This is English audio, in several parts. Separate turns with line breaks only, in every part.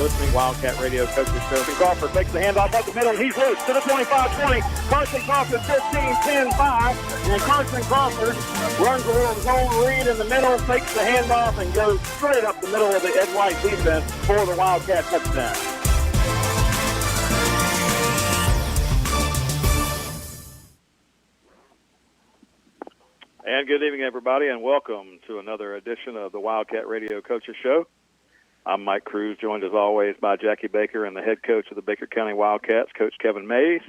listening. Wildcat Radio Coaches Show. Crawford takes the handoff up the middle. He's loose to the 25-20. Carson Crawford 15-10-5. And Carson Crawford runs a little zone read in the middle, takes the handoff, and goes straight up the middle of the Ed White defense for the Wildcat touchdown. And good evening, everybody, and welcome to another edition of the Wildcat Radio Coaches Show. I'm Mike Cruz, joined as always by Jackie Baker and the head coach of the Baker County Wildcats, Coach Kevin Mays.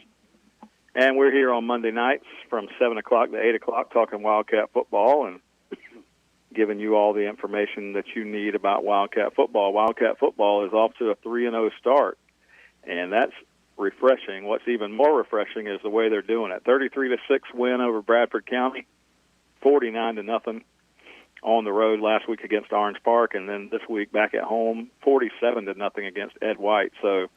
And we're here on Monday nights from 7 o'clock to 8 o'clock talking Wildcat football and giving you all the information that you need about Wildcat football. Wildcat football is off to a 3-0 start, and that's refreshing. What's even more refreshing is the way they're doing it. 33-6 win over Bradford County, 49-0 on the road last week against Orange Park, and then this week back at home, 47-0 against Ed White. So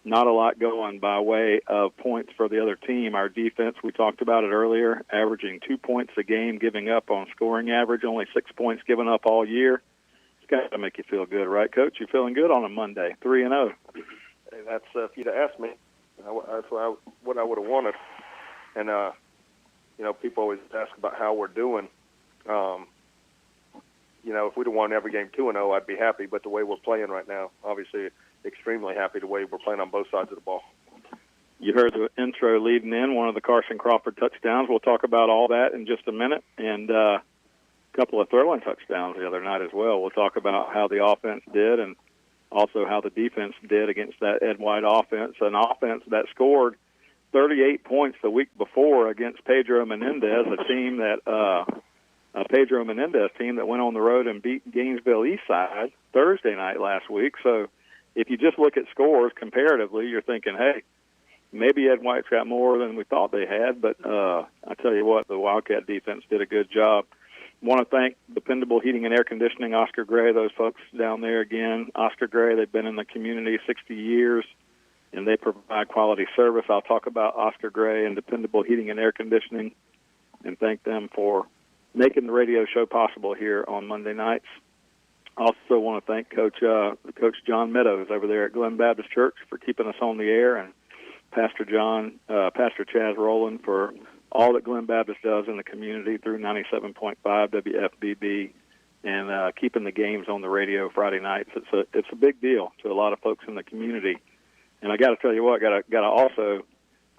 not a lot going by way of points for the other team. Our defense, we talked about it earlier, averaging 2 points a game, giving up on scoring average, only 6 points given up all year. It's got to make you feel good, right, Coach? You feeling good on a Monday, 3-0?
Hey, that's if you'd asked me, that's what I would have wanted. And people always ask about how we're doing. If we'd have won every game 2-0, I'd be happy. But the way we're playing right now, obviously, extremely happy the way we're playing on both sides of the ball.
You heard the intro leading in, one of the Carson Crawford touchdowns. We'll talk about all that in just a minute. And a couple of throwing touchdowns the other night as well. We'll talk about how the offense did and also how the defense did against that Ed White offense, an offense that scored 38 points the week before against Pedro Menendez, a team that Pedro Menendez team that went on the road and beat Gainesville Eastside Thursday night last week. So if you just look at scores comparatively, you're thinking, hey, maybe Ed White's got more than we thought they had. But I tell you what, the Wildcat defense did a good job. Want to thank Dependable Heating and Air Conditioning, Oscar Gray, those folks down there again. Oscar Gray, they've been in the community 60 years, and they provide quality service. I'll talk about Oscar Gray and Dependable Heating and Air Conditioning and thank them for making the radio show possible here on Monday nights. Also want to thank Coach John Meadows over there at Glen Baptist Church for keeping us on the air, and Pastor Chaz Rowland for all that Glen Baptist does in the community through 97.5 WFBB and keeping the games on the radio Friday nights. It's a big deal to a lot of folks in the community. And I got to tell you what, got to also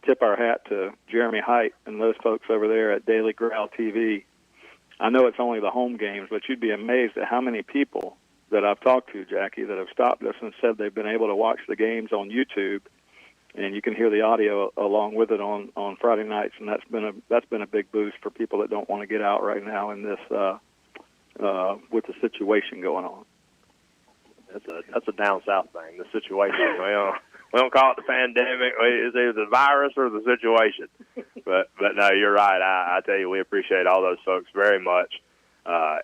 tip our hat to Jeremy Height and those folks over there at Daily Growl TV. I know it's only the home games, but you'd be amazed at how many people that I've talked to, Jackie, that have stopped us and said they've been able to watch the games on YouTube, and you can hear the audio along with it on Friday nights, and that's been a big boost for people that don't want to get out right now in this with the situation going on.
That's a down south thing, the situation. We don't call it the pandemic. It's either the virus or the situation. But no, you're right. I tell you, we appreciate all those folks very much.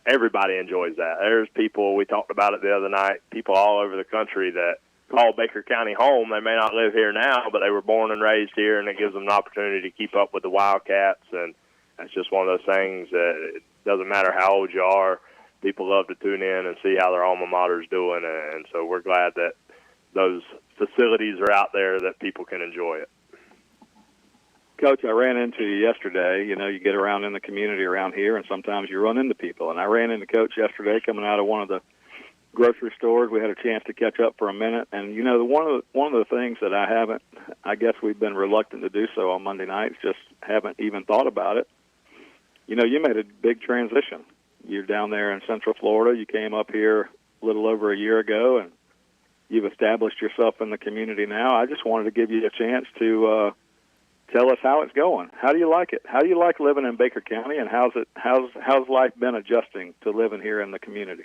Everybody enjoys that. There's people, we talked about it the other night, people all over the country that call Baker County home. They may not live here now, but they were born and raised here, and it gives them an opportunity to keep up with the Wildcats. And that's just one of those things that it doesn't matter how old you are. People love to tune in and see how their alma mater is doing, and so we're glad that those facilities are out there that people can enjoy it.
Coach, I ran into you yesterday. You get around in the community around here, and sometimes you run into people. And I ran into Coach yesterday coming out of one of the grocery stores. We had a chance to catch up for a minute. And, one of the things that I guess we've been reluctant to do so on Monday nights, just haven't even thought about it. You made a big transition. You're down there in Central Florida. You came up here a little over a year ago, and you've established yourself in the community now. I just wanted to give you a chance to tell us how it's going. How do you like it? How do you like living in Baker County, and how's life been adjusting to living here in the community?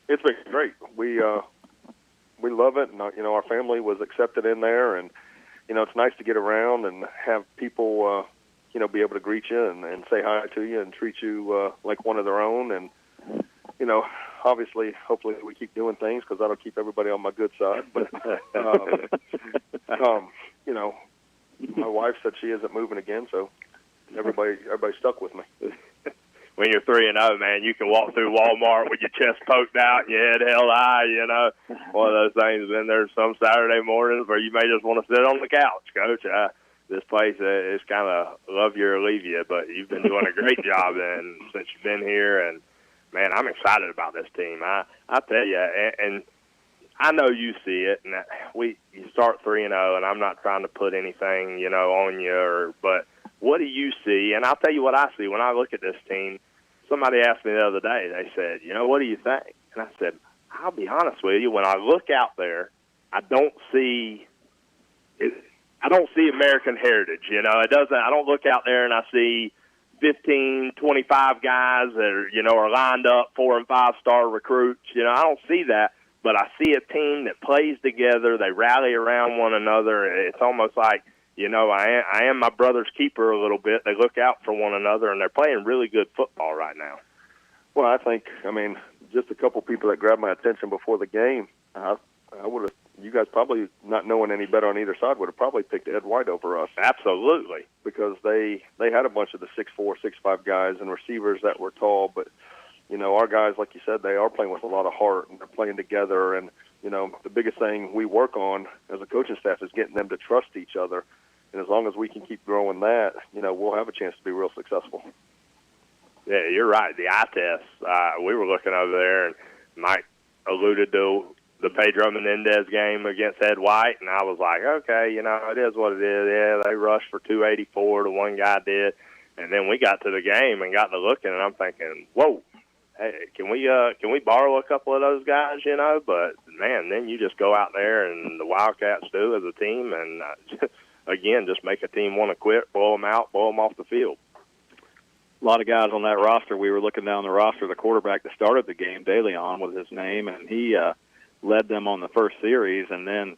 It's been great. We love it, and our family was accepted in there, and it's nice to get around and have people be able to greet you and say hi to you and treat you like one of their own. And obviously, hopefully we keep doing things because that'll keep everybody on my good side. But my wife said she isn't moving again, so everybody's stuck with me.
when you're 3-0, man, you can walk through Walmart with your chest poked out and your head held high. You know, one of those things. Then there's some Saturday mornings where you may just want to sit on the couch, Coach. This place is kind of love you or leave you, but you've been doing a great job since you've been here, and man, I'm excited about this team. I tell you, and I know you see it, and you start 3-0, and I'm not trying to put anything, you know, on you, but what do you see? And I'll tell you what I see when I look at this team. Somebody asked me the other day. They said, you know, what do you think? And I said, I'll be honest with you. When I look out there, I don't see American heritage. You know, I don't look out there and I see 15, 25 guys that are lined up 4- and 5-star recruits. You know, I don't see that. But I see a team that plays together. They rally around one another. It's almost like, you know, I am my brother's keeper a little bit. They look out for one another, and they're playing really good football right now.
Well, I mean, just a couple people that grabbed my attention before the game. I would have, you guys probably not knowing any better on either side would have probably picked Ed White over us.
Absolutely.
Because they had a bunch of the 6'4", 6'5" guys and receivers that were tall, but you know, our guys, like you said, they are playing with a lot of heart, and they're playing together. And, you know, the biggest thing we work on as a coaching staff is getting them to trust each other. And as long as we can keep growing that, you know, we'll have a chance to be real successful.
Yeah, you're right. The eye test, we were looking over there, and Mike alluded to the Pedro Menendez game against Ed White, and I was like, okay, you know, it is what it is. Yeah, they rushed for 284, the one guy did. And then we got to the game and got to looking, and I'm thinking, whoa. Hey, can we borrow a couple of those guys, you know? But, man, then you just go out there and the Wildcats do as a team and, again, just make a team want to quit, blow them out, blow them off the field.
A lot of guys on that roster. We were looking down the roster. The quarterback that started the game, DeLeon was his name, and he led them on the first series. And then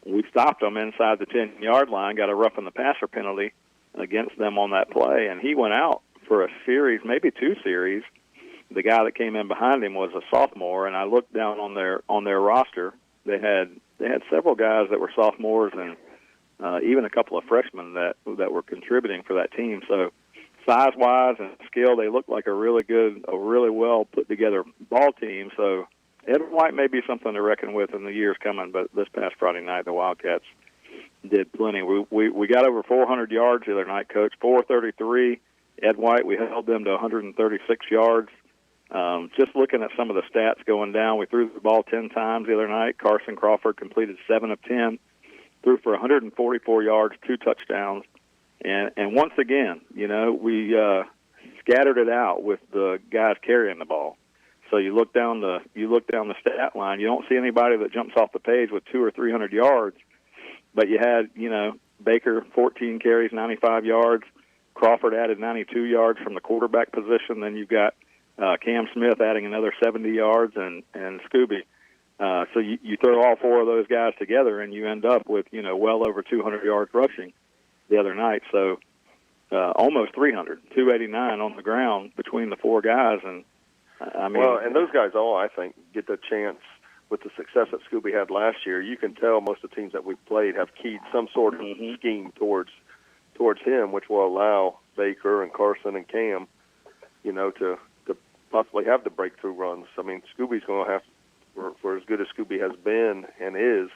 we stopped them inside the 10-yard line, got a roughing the passer penalty against them on that play, and he went out for a series, maybe 2 series. The guy that came in behind him was a sophomore, and I looked down on their roster. They had several guys that were sophomores and even a couple of freshmen that were contributing for that team. So size-wise and skill, they looked like a really well put together ball team. So Ed White may be something to reckon with in the years coming. But this past Friday night, the Wildcats did plenty. We got over 400 yards the other night, Coach. 433. Ed White, we held them to 136 yards. Just looking at some of the stats going down, we threw the ball 10 times the other night. Carson Crawford completed 7 of 10, threw for 144 yards, 2 touchdowns. And once again, you know, we scattered it out with the guys carrying the ball. So you look down the stat line, you don't see anybody that jumps off the page with 200 or 300 yards. But you had, you know, Baker 14 carries, 95 yards. Crawford added 92 yards from the quarterback position. Then you've got Cam Smith adding another 70 yards and Scooby. So you throw all 4 of those guys together and you end up with, you know, well over 200 yards rushing the other night. So almost 300, 289 on the ground between the 4 guys. And I mean,
well, and those guys all, I think, get the chance with the success that Scooby had last year. You can tell most of the teams that we've played have keyed some sort of scheme towards him, which will allow Baker and Carson and Cam, you know, to possibly have the breakthrough runs. I mean, Scooby's going to have, for as good as Scooby has been and is,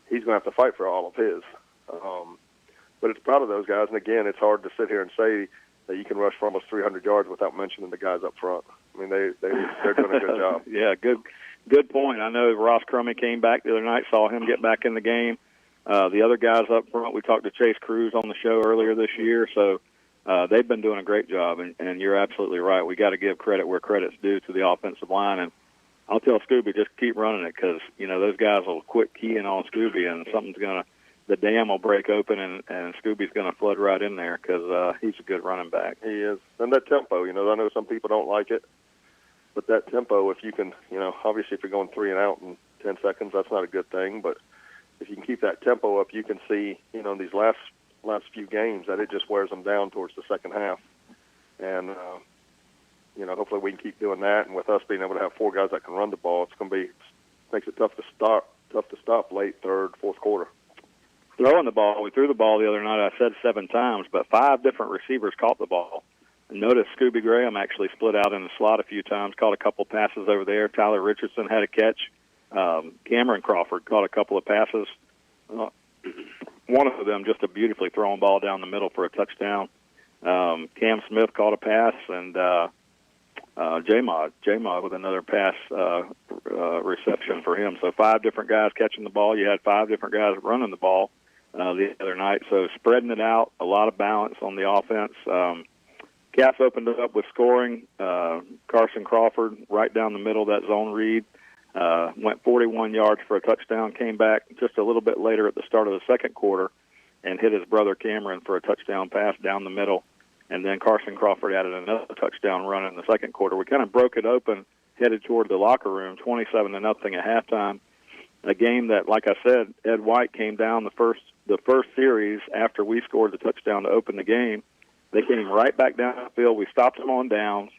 he's going to have to fight for all of his. But it's proud of those guys. And, again, it's hard to sit here and say that you can rush for almost 300 yards without mentioning the guys up front. I mean, they're doing a good job.
Yeah, good point. I know Ross Crummy came back the other night, saw him get back in the game. The other guys up front, we talked to Chase Cruz on the show earlier this year, so they've been doing a great job, and you're absolutely right. We got to give credit where credit's due to the offensive line, and I'll tell Scooby, just keep running it because, you know, those guys will quit keying on Scooby, and the dam will break open, and Scooby's going to flood right in there because he's a good running back.
He is. And that tempo, you know, I know some people don't like it, but that tempo, if you can, you know, obviously if you're going 3 and out in 10 seconds, that's not a good thing, but if you can keep that tempo up, you can see, you know, in these last few games that it just wears them down towards the second half. And, you know, hopefully we can keep doing that. And with us being able to have 4 guys that can run the ball, it's going to be, makes it tough to stop late third, fourth quarter.
Throwing the ball, we threw the ball the other night, I said 7 times, but 5 different receivers caught the ball. Notice Scooby Graham actually split out in the slot a few times, caught a couple passes over there. Tyler Richardson had a catch. Cameron Crawford caught a couple of passes. One of them just a beautifully thrown ball down the middle for a touchdown. Cam Smith caught a pass, and J-Mod with another pass reception for him. So 5 different guys catching the ball. You had 5 different guys running the ball the other night. So spreading it out, a lot of balance on the offense. Cats opened it up with scoring. Carson Crawford right down the middle of that zone read. Went 41 yards for a touchdown, came back just a little bit later at the start of the second quarter and hit his brother Cameron for a touchdown pass down the middle. And then Carson Crawford added another touchdown run in the second quarter. We kind of broke it open, headed toward the locker room, 27-0 at halftime. A game that, like I said, Ed White came down the first series after we scored the touchdown to open the game. They came right back down the field. We stopped them on downs.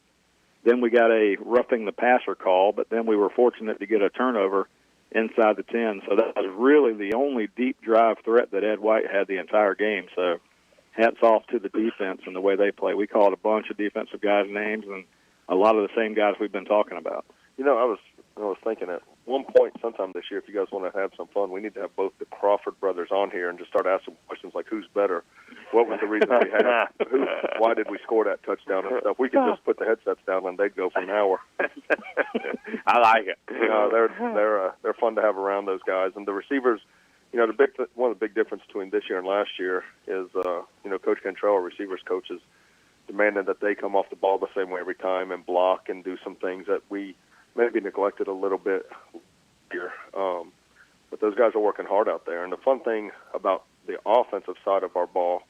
Then we got a roughing the passer call, but then we were fortunate to get a turnover inside the 10. So that was really the only deep drive threat that Ed White had the entire game. So hats off to the defense and the way they play. We called a bunch of defensive guys' names and a lot of the same guys we've been talking about.
You know, I was thinking at one point sometime this year, if you guys want to have some fun, we need to have both the Crawford brothers on here and just start asking questions like, who's better? What was the reason we had? Why did we score that touchdown and stuff? We could just put the headsets down and they'd go for an hour.
I like it.
You know, they're fun to have around, those guys. And the receivers, you know, one of the big difference between this year and last year is, you know, Coach Cantrell, our receivers coach, is demanding that they come off the ball the same way every time and block and do some things that we maybe neglected a little bit here. But those guys are working hard out there. And the fun thing about the offensive side of our ball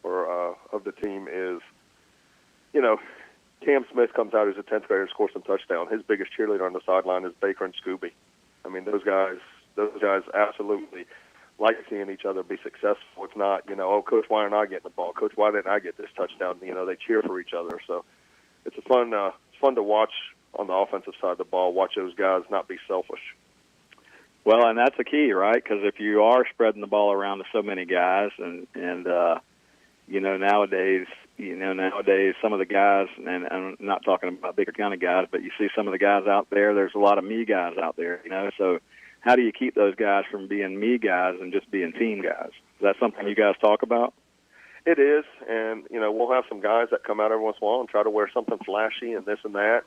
or of the team is, you know, Cam Smith comes out as a 10th grader and scores some touchdown. His biggest cheerleader on the sideline is Baker and Scooby. I mean, those guys absolutely like seeing each other be successful. It's not, you know, oh, Coach, why aren't I getting the ball? Coach, why didn't I get this touchdown? You know, they cheer for each other. So it's fun to watch on the offensive side of the ball, watch those guys not be selfish.
Well, and that's the key, right? Because if you are spreading the ball around to so many guys, and you know, nowadays some of the guys, and I'm not talking about Baker County guys, but you see some of the guys out there, there's a lot of me guys out there, you know, so how do you keep those guys from being me guys and just being team guys? Is that something you guys talk about?
It is, and, you know, we'll have some guys that come out every once in a while and try to wear something flashy and this and that.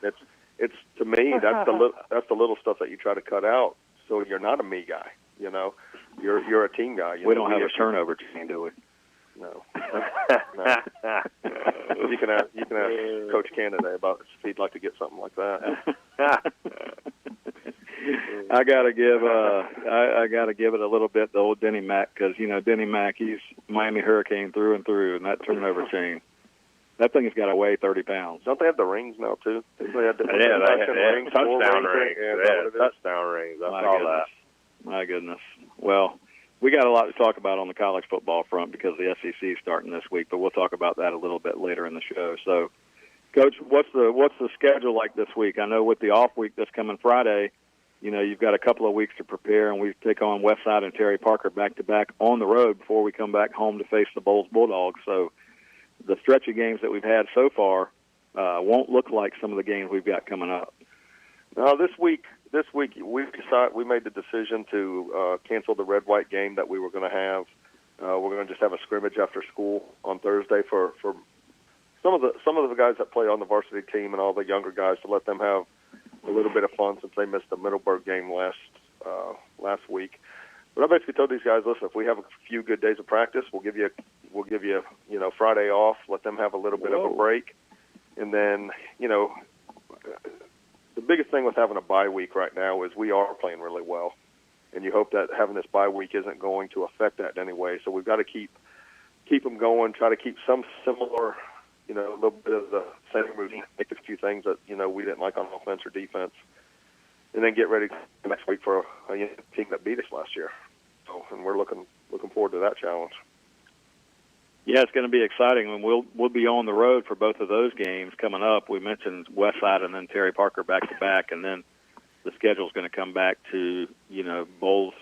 It's to me, that's the little stuff that you try to cut out. So you're not a me guy, you know. You're a team guy.
We don't have a turnover team, do we?
No. No. You can ask Coach Canada about if he'd like to get something like that.
I gotta give it a little bit to old Denny Mack, because you know Denny Mack, he's Miami Hurricane through and through, and that turnover chain. That thing's got to weigh 30 pounds.
Don't they have the rings now too?
They have touchdown rings. Yeah, touchdown rings. I saw that.
My goodness. Well, we got a lot to talk about on the college football front because the SEC is starting this week, but we'll talk about that a little bit later in the show. So, Coach, what's the schedule like this week? I know with the off week this coming Friday, you know, you've got a couple of weeks to prepare, and we take on Westside and Terry Parker back-to-back on the road before we come back home to face the Bulls Bulldogs. So the stretch of games that we've had so far won't look like some of the games we've got coming up.
No, this week we made the decision to cancel the red-white game that we were going to have. We're going to just have a scrimmage after school on Thursday for some of the guys that play on the varsity team and all the younger guys, to let them have a little bit of fun since they missed the Middleburg game last week. But I basically told these guys, listen, if we have a few good days of practice, we'll give you you know, Friday off, let them have a little bit of a break, and then, you know, the biggest thing with having a bye week right now is we are playing really well, and you hope that having this bye week isn't going to affect that in any way. So we've got to keep them going, try to keep some similar, you know, a little bit of the same routine, make a few things that, you know, we didn't like on offense or defense, and then get ready next week for a team that beat us last year. So, and we're looking forward to that challenge.
Yeah, it's going to be exciting, and we'll be on the road for both of those games coming up. We mentioned Westside and then Terry Parker back-to-back, and then the schedule's going to come back to, you know, Bowls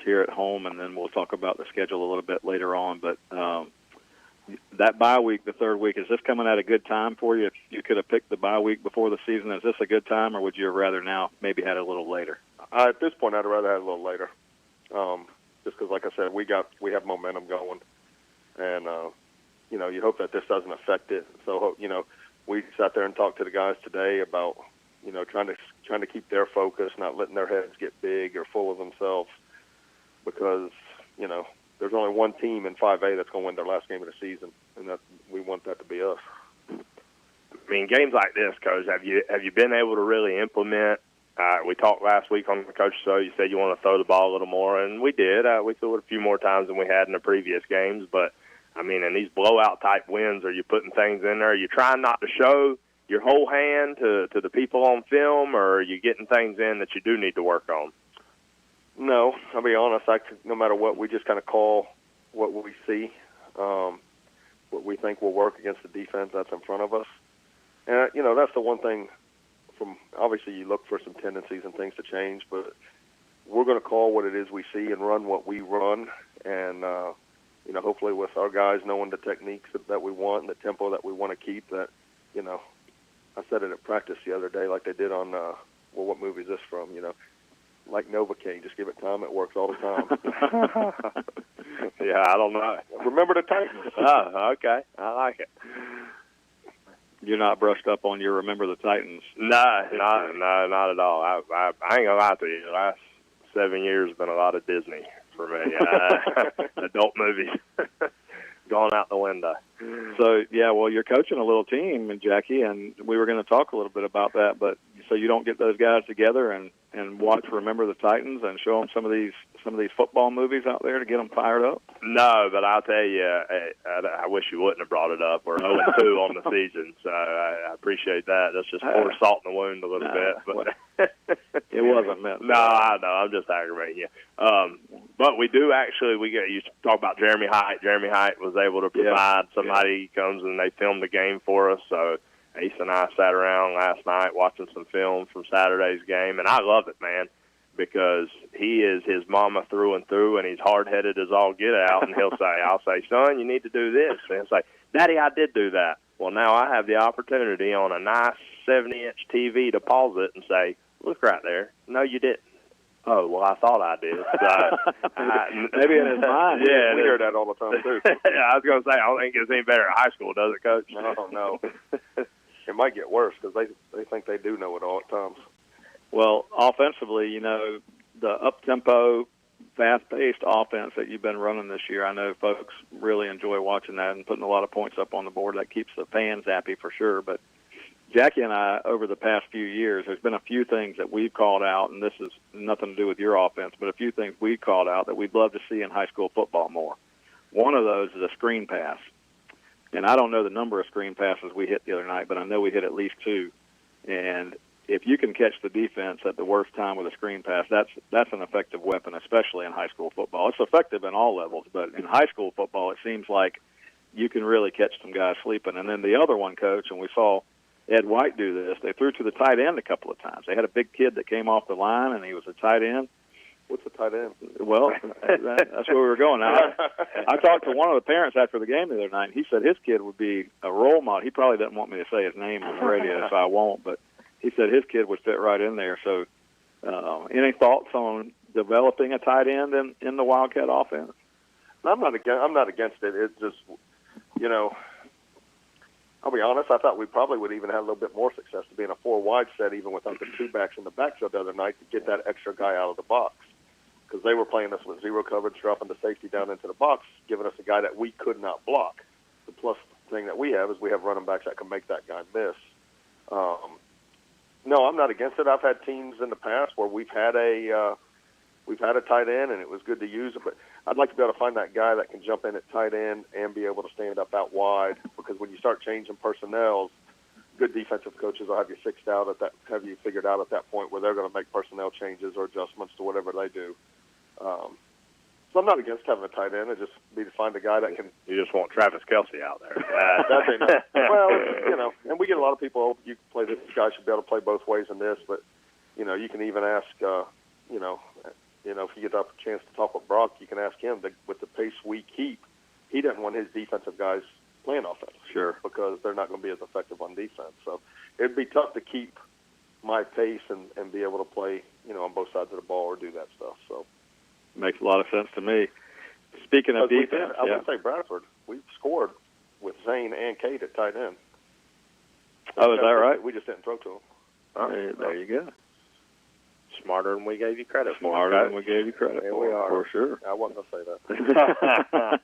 here at home, and then we'll talk about the schedule a little bit later on. But that bye week, the third week, is this coming at a good time for you? If you could have picked the bye week before the season, is this a good time, or would you have rather now maybe had it a little later?
At this point, I'd rather have it a little later, just because, like I said, we have momentum going, and you hope that this doesn't affect it. So we sat there and talked to the guys today about trying to keep their focus, not letting their heads get big or full of themselves, because there's only one team in 5A that's going to win their last game of the season, and that we want that to be us.
I mean, games like this, Coach, have you been able to really implement? We talked last week on the Coach Show. You said you want to throw the ball a little more, and we did. We threw it a few more times than we had in the previous games. But, I mean, in these blowout-type wins, are you putting things in there? Are you trying not to show your whole hand to the people on film, or are you getting things in that you do need to work on?
No, I'll be honest. No matter what, we just kind of call what we see, what we think will work against the defense that's in front of us. And, that's the one thing obviously you look for some tendencies and things to change, but we're going to call what it is we see and run what we run. And, hopefully with our guys knowing the techniques that we want and the tempo that we want to keep, that, I said it at practice the other day like they did on, what movie is this from, like Novocaine, just give it time, it works all the time.
Yeah, I don't know.
Remember the Titans.
Oh, okay. I like it.
You're not brushed up on your Remember the Titans.
No, not at all. I ain't gonna lie to you. The last 7 years have been a lot of Disney for me. Adult movies going out the window.
So you're coaching a little team, and Jackie, and we were going to talk a little bit about that. But so you don't get those guys together and watch Remember the Titans and show them some of these football movies out there to get them fired up?
No, but I'll tell you, I wish you wouldn't have brought it up. We're 0-2 on the season, so I appreciate that. That's just pour salt in the wound a little bit. But
it wasn't meant.
No, I know. I'm just aggravating you. But we do actually. You talk about Jeremy Height. Jeremy Height was able to provide somebody comes and they filmed the game for us. So Ace and I sat around last night watching some film from Saturday's game, and I love it, man, because he is his mama through and through, and he's hard-headed as all get out, and I'll say, son, you need to do this. And he'll say, Daddy, I did do that. Well, now I have the opportunity on a nice 70-inch TV to pause it and say, look right there. No, you didn't. Oh, well, I thought I did. So,
maybe in his mind.
Yeah,
we hear that all the time, too.
Yeah, I was going to say, I don't think it's any better at high school, does it, Coach?
No. It might get worse because they think they do know it all at times.
Well, offensively, the up-tempo, fast-paced offense that you've been running this year, I know folks really enjoy watching that and putting a lot of points up on the board. That keeps the fans happy for sure. But Jackie and I, over the past few years, there's been a few things that we've called out, and this is nothing to do with your offense, but a few things we've called out that we'd love to see in high school football more. One of those is a screen pass. And I don't know the number of screen passes we hit the other night, but I know we hit at least 2. And if you can catch the defense at the worst time with a screen pass, that's an effective weapon, especially in high school football. It's effective in all levels, but in high school football, it seems like you can really catch some guys sleeping. And then the other one, Coach, and we saw Ed White do this, they threw to the tight end a couple of times. They had a big kid that came off the line, and he was a tight end.
What's the tight end?
Well, that's where we were going. I talked to one of the parents after the game the other night, and he said his kid would be a role model. He probably doesn't want me to say his name on the radio, so I won't, but he said his kid would fit right in there. So any thoughts on developing a tight end in the Wildcat offense?
I'm not against it. It's just, I'll be honest, I thought we probably would even have a little bit more success to be in a 4-wide set, even without the 2 backs in the backfield the other night, to get that extra guy out of the box. Because they were playing us with zero coverage, dropping the safety down into the box, giving us a guy that we could not block. The plus thing that we have is we have running backs that can make that guy miss. No, I'm not against it. I've had teams in the past where we've had a tight end, and it was good to use it. But I'd like to be able to find that guy that can jump in at tight end and be able to stand up out wide. Because when you start changing personnel, good defensive coaches will have you figured out at that point where they're going to make personnel changes or adjustments to whatever they do. So I'm not against having a tight end. It just be to find a guy that can.
You just want Travis Kelce out there.
That'd be nice. Well, and we get a lot of people. You can play this guy should be able to play both ways in this, but you can even ask. If you get the chance to talk with Brock, you can ask him with the pace we keep. he doesn't want his defensive guys playing offense.
Sure.
Because they're not going to be as effective on defense. So it'd be tough to keep my pace and be able to play, on both sides of the ball or do that stuff. So
makes a lot of sense to me. Speaking of defense,
I would say Bradford, we scored with Zane and Cade at tight end.
Oh, is that right?
We just didn't throw to them.
There you go.
Smarter than we gave you credit for.
Smarter than we gave you credit
There we are.
For sure.
I wasn't going to say that.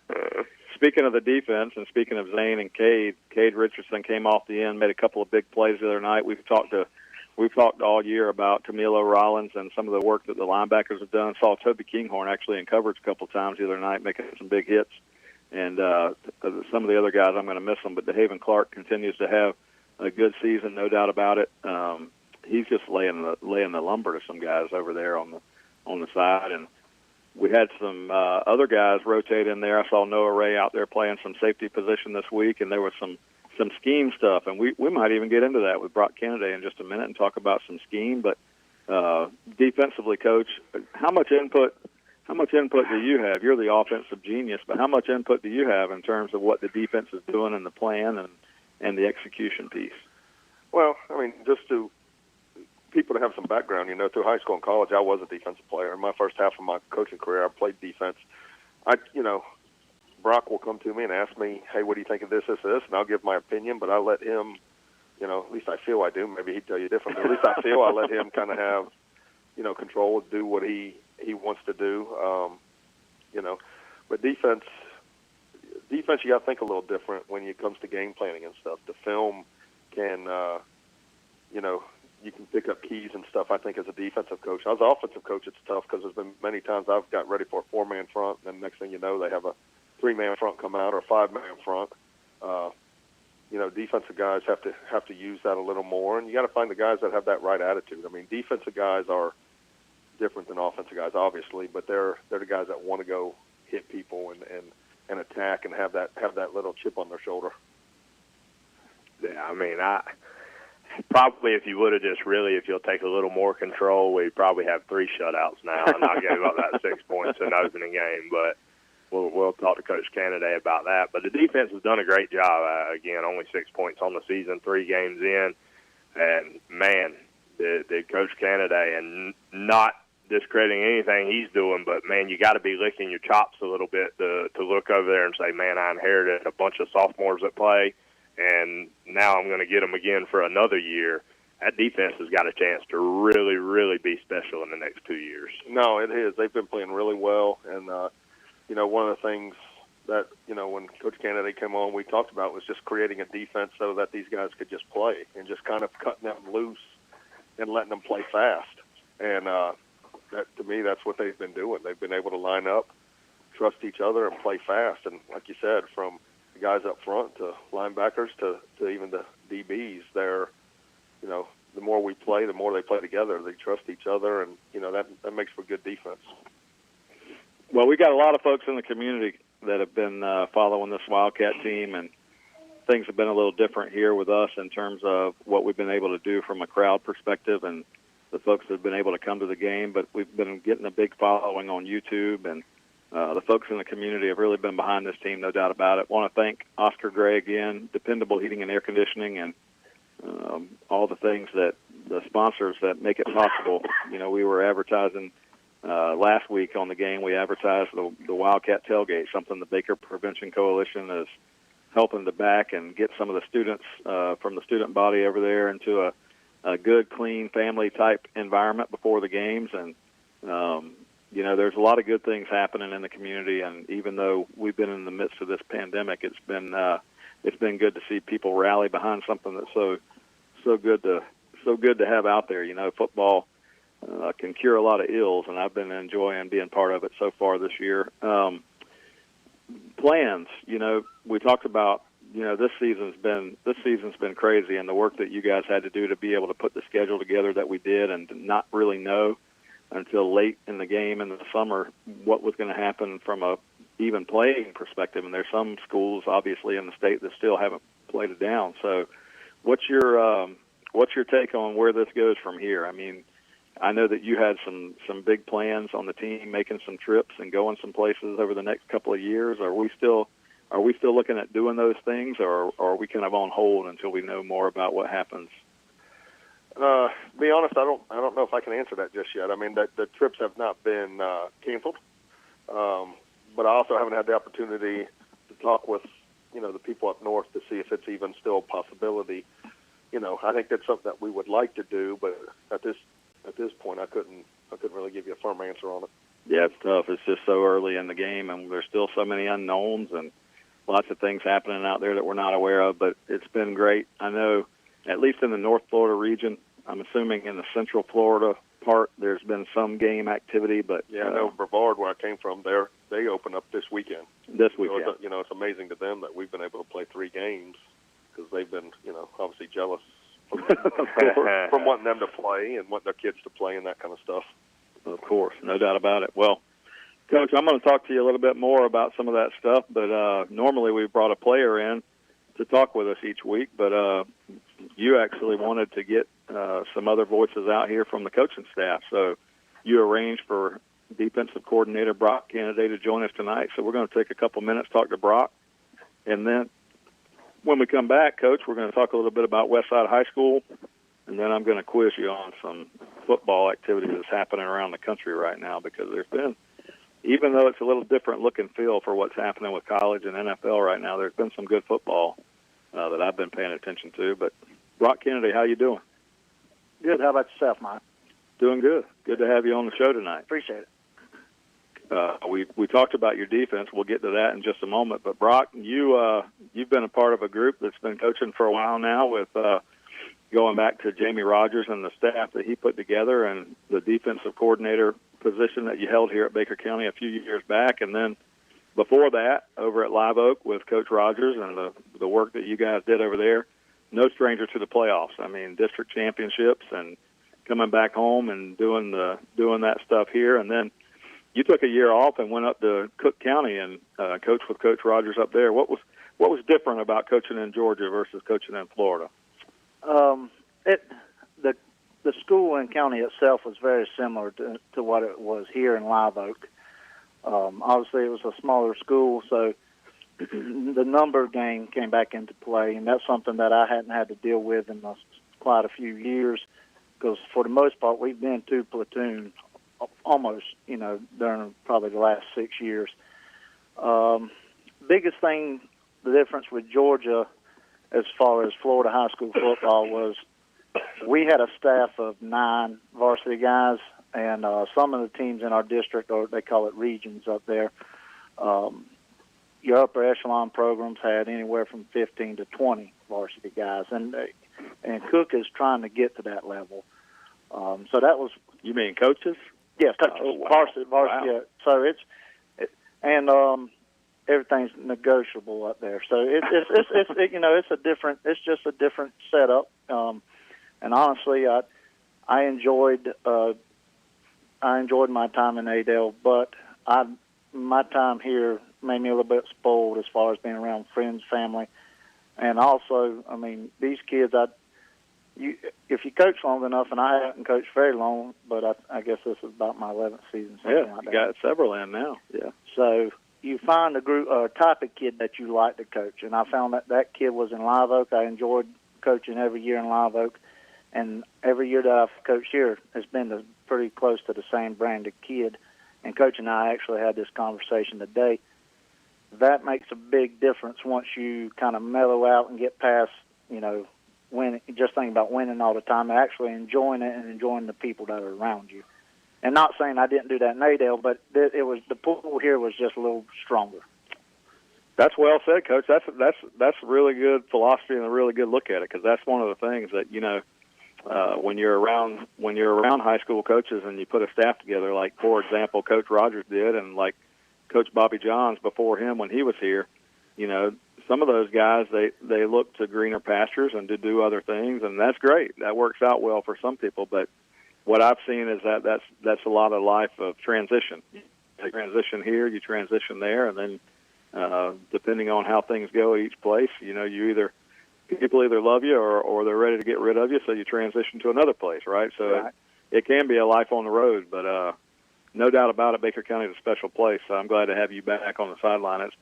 Speaking of the defense and speaking of Zane and Cade Richardson came off the end, made a couple of big plays the other night. We've talked all year about Camilo Rollins and some of the work that the linebackers have done. Saw Toby Kinghorn actually in coverage a couple of times the other night making some big hits. And some of the other guys, I'm going to miss them, but DeHaven Clark continues to have a good season, no doubt about it. He's just laying the lumber to some guys over there on the side, and we had some other guys rotate in there. I saw Noah Ray out there playing some safety position this week, and there was some scheme stuff, and we might even get into that with Brock Kennedy in just a minute and talk about some scheme. But defensively, Coach, how much input do you have? You're the offensive genius, but how much input do you have in terms of what the defense is doing and the plan and the execution piece?
Well, I mean, just to people to have some background, through high school and college, I was a defensive player. In my first half of my coaching career, I played defense. Brock will come to me and ask me, hey, what do you think of this, and I'll give my opinion, but I let him, at least I feel I do. Maybe he'd tell you different, but at least I feel I let him kind of have, control, do what he wants to do. But defense, you got to think a little different when it comes to game planning and stuff. The film can, you can pick up keys and stuff, I think, as a defensive coach. As an offensive coach, it's tough because there's been many times I've got ready for a 4-man front, and then next thing you know, they have a 3-man front come out or a 5-man front. Defensive guys have to use that a little more, and you got to find the guys that have that right attitude. I mean, defensive guys are different than offensive guys, obviously, but they're the guys that want to go hit people and attack and have that little chip on their shoulder.
Yeah, I mean, probably if you'll take a little more control, we probably have 3 shutouts now and not gave up that 6 points in the opening game. But we'll talk to Coach Kennedy about that. But the defense has done a great job. Again, only 6 points on the season, 3 games in. And, man, did Coach Kennedy, and not discrediting anything he's doing, but, man, you got to be licking your chops a little bit to look over there and say, man, I inherited a bunch of sophomores that play, and now I'm going to get them again for another year. That defense has got a chance to really, really be special in the next 2 years.
No, it is. They've been playing really well, and one of the things that when Coach Kennedy came on, we talked about was just creating a defense so that these guys could just play and just kind of cutting them loose and letting them play fast. And that, to me, that's what they've been doing. They've been able to line up, trust each other, and play fast. And like you said, from the guys up front to linebackers to even the DBs, they're, the more we play, the more they play together. They trust each other, and, that makes for good defense.
Well, we got a lot of folks in the community that have been following this Wildcat team, and things have been a little different here with us in terms of what we've been able to do from a crowd perspective and the folks that have been able to come to the game. But we've been getting a big following on YouTube, and the folks in the community have really been behind this team, no doubt about it. Want to thank Oscar Gray again, Dependable Heating and Air Conditioning, and all the things that the sponsors that make it possible. We were advertising last week on the game. We advertised the Wildcat Tailgate, something the Baker Prevention Coalition is helping to back and get some of the students from the student body over there into a good, clean, family-type environment before the games. And, there's a lot of good things happening in the community. And even though we've been in the midst of this pandemic, it's been good to see people rally behind something that's so good to have out there. Football can cure a lot of ills, and I've been enjoying being part of it so far this year. Plans, we talked about, this season's been crazy, and the work that you guys had to do to be able to put the schedule together that we did, and not really know until late in the game in the summer what was going to happen from a even playing perspective. And there's some schools, obviously, in the state that still haven't played it down. So, what's your take on where this goes from here? I mean, I know that you had some big plans on the team, making some trips and going some places over the next couple of years. Are we still are we still looking at doing those things, or are we kind of on hold until we know more about what happens?
To be honest, I don't know if I can answer that just yet. I mean, the trips have not been canceled, but I also haven't had the opportunity to talk with, the people up north to see if it's even still a possibility. I think that's something that we would like to do, but at this point, I couldn't really give you a firm answer on it.
Yeah, it's tough. It's just so early in the game, and there's still so many unknowns and lots of things happening out there that we're not aware of. But it's been great. I know, at least in the North Florida region, I'm assuming in the Central Florida part, there's been some game activity. But
yeah, I know Brevard, where I came from, they open up this weekekend.
This weekend,
so it's amazing to them that we've been able to play 3 games because they've been, obviously jealous from wanting them to play and wanting their kids to play and that kind of stuff.
Of course, no doubt about it. Well, Coach, I'm going to talk to you a little bit more about some of that stuff, but normally we brought a player in to talk with us each week, but you actually wanted to get some other voices out here from the coaching staff, so you arranged for defensive coordinator Brock Kennedy to join us tonight, so we're going to take a couple minutes, talk to Brock, and then when we come back, Coach, we're going to talk a little bit about Westside High School, and then I'm going to quiz you on some football activity that's happening around the country right now, because there's been, even though it's a little different look and feel for what's happening with college and NFL right now, there's been some good football that I've been paying attention to. But Brock Kennedy, how you doing?
Good. How about yourself, Mike?
Doing good. Good to have you on the show tonight.
Appreciate
We
it.
talked about your defense. We'll get to that in just a moment. But Brock, you've been a part of a group that's been coaching for a while now with going back to Jamie Rogers and the staff that he put together, and the defensive coordinator position that you held here at Baker County a few years back, and then before that over at Live Oak with Coach Rogers and the work that you guys did over there. No stranger to the playoffs. I mean, district championships and coming back home and doing that stuff here, and then you took a year off and went up to Cook County and coached with Coach Rogers up there. What was different about coaching in Georgia versus coaching in Florida?
The school and county itself was very similar to what it was here in Live Oak. Obviously, it was a smaller school, so the number game came back into play, and that's something that I hadn't had to deal with in quite a few years, because for the most part, we've been 2 platoons almost, during probably the last 6 years. Biggest thing, the difference with Georgia as far as Florida high school football was we had a staff of 9 varsity guys, and some of the teams in our district, or they call it regions up there, your upper echelon programs had anywhere from 15 to 20 varsity guys, and Cook is trying to get to that level. So that was.
You mean coaches?
Yes, coaches.
Oh, wow.
Varsity.
Wow.
Yeah. So everything's negotiable up there. So it's just a different setup. And honestly, I enjoyed my time in Adel, but my time here made me a little bit spoiled as far as being around friends, family, and also, I mean, these kids. If you coach long enough, and I haven't coached very long, but I guess this is about my 11th season.
Yeah,
like
you got several in now. Yeah.
So you find a type of kid that you like to coach, and I found that kid was in Live Oak. I enjoyed coaching every year in Live Oak, and every year that I've coached here has been pretty close to the same branded kid. And Coach and I actually had this conversation today. That makes a big difference once you kind of mellow out and get past, winning, just thinking about winning all the time, actually enjoying it and enjoying the people that are around you. And not saying I didn't do that in Adel, but it was the pool here was just a little stronger.
That's well said, Coach. That's really good philosophy and a really good look at it, because that's one of the things that when you're around high school coaches and you put a staff together, like for example Coach Rogers did, and like Coach Bobby Johns before him when he was here, some of those guys they look to greener pastures and to do other things, and that's great. That works out well for some people, but what I've seen is that's a lot of life of transition. You transition here, you transition there, and then depending on how things go at each place, people either love you or they're ready to get rid of you, so you transition to another place, right? So
right.
It can be a life on the road, but no doubt about it, Baker County is a special place. So I'm glad to have you back on the sideline. It's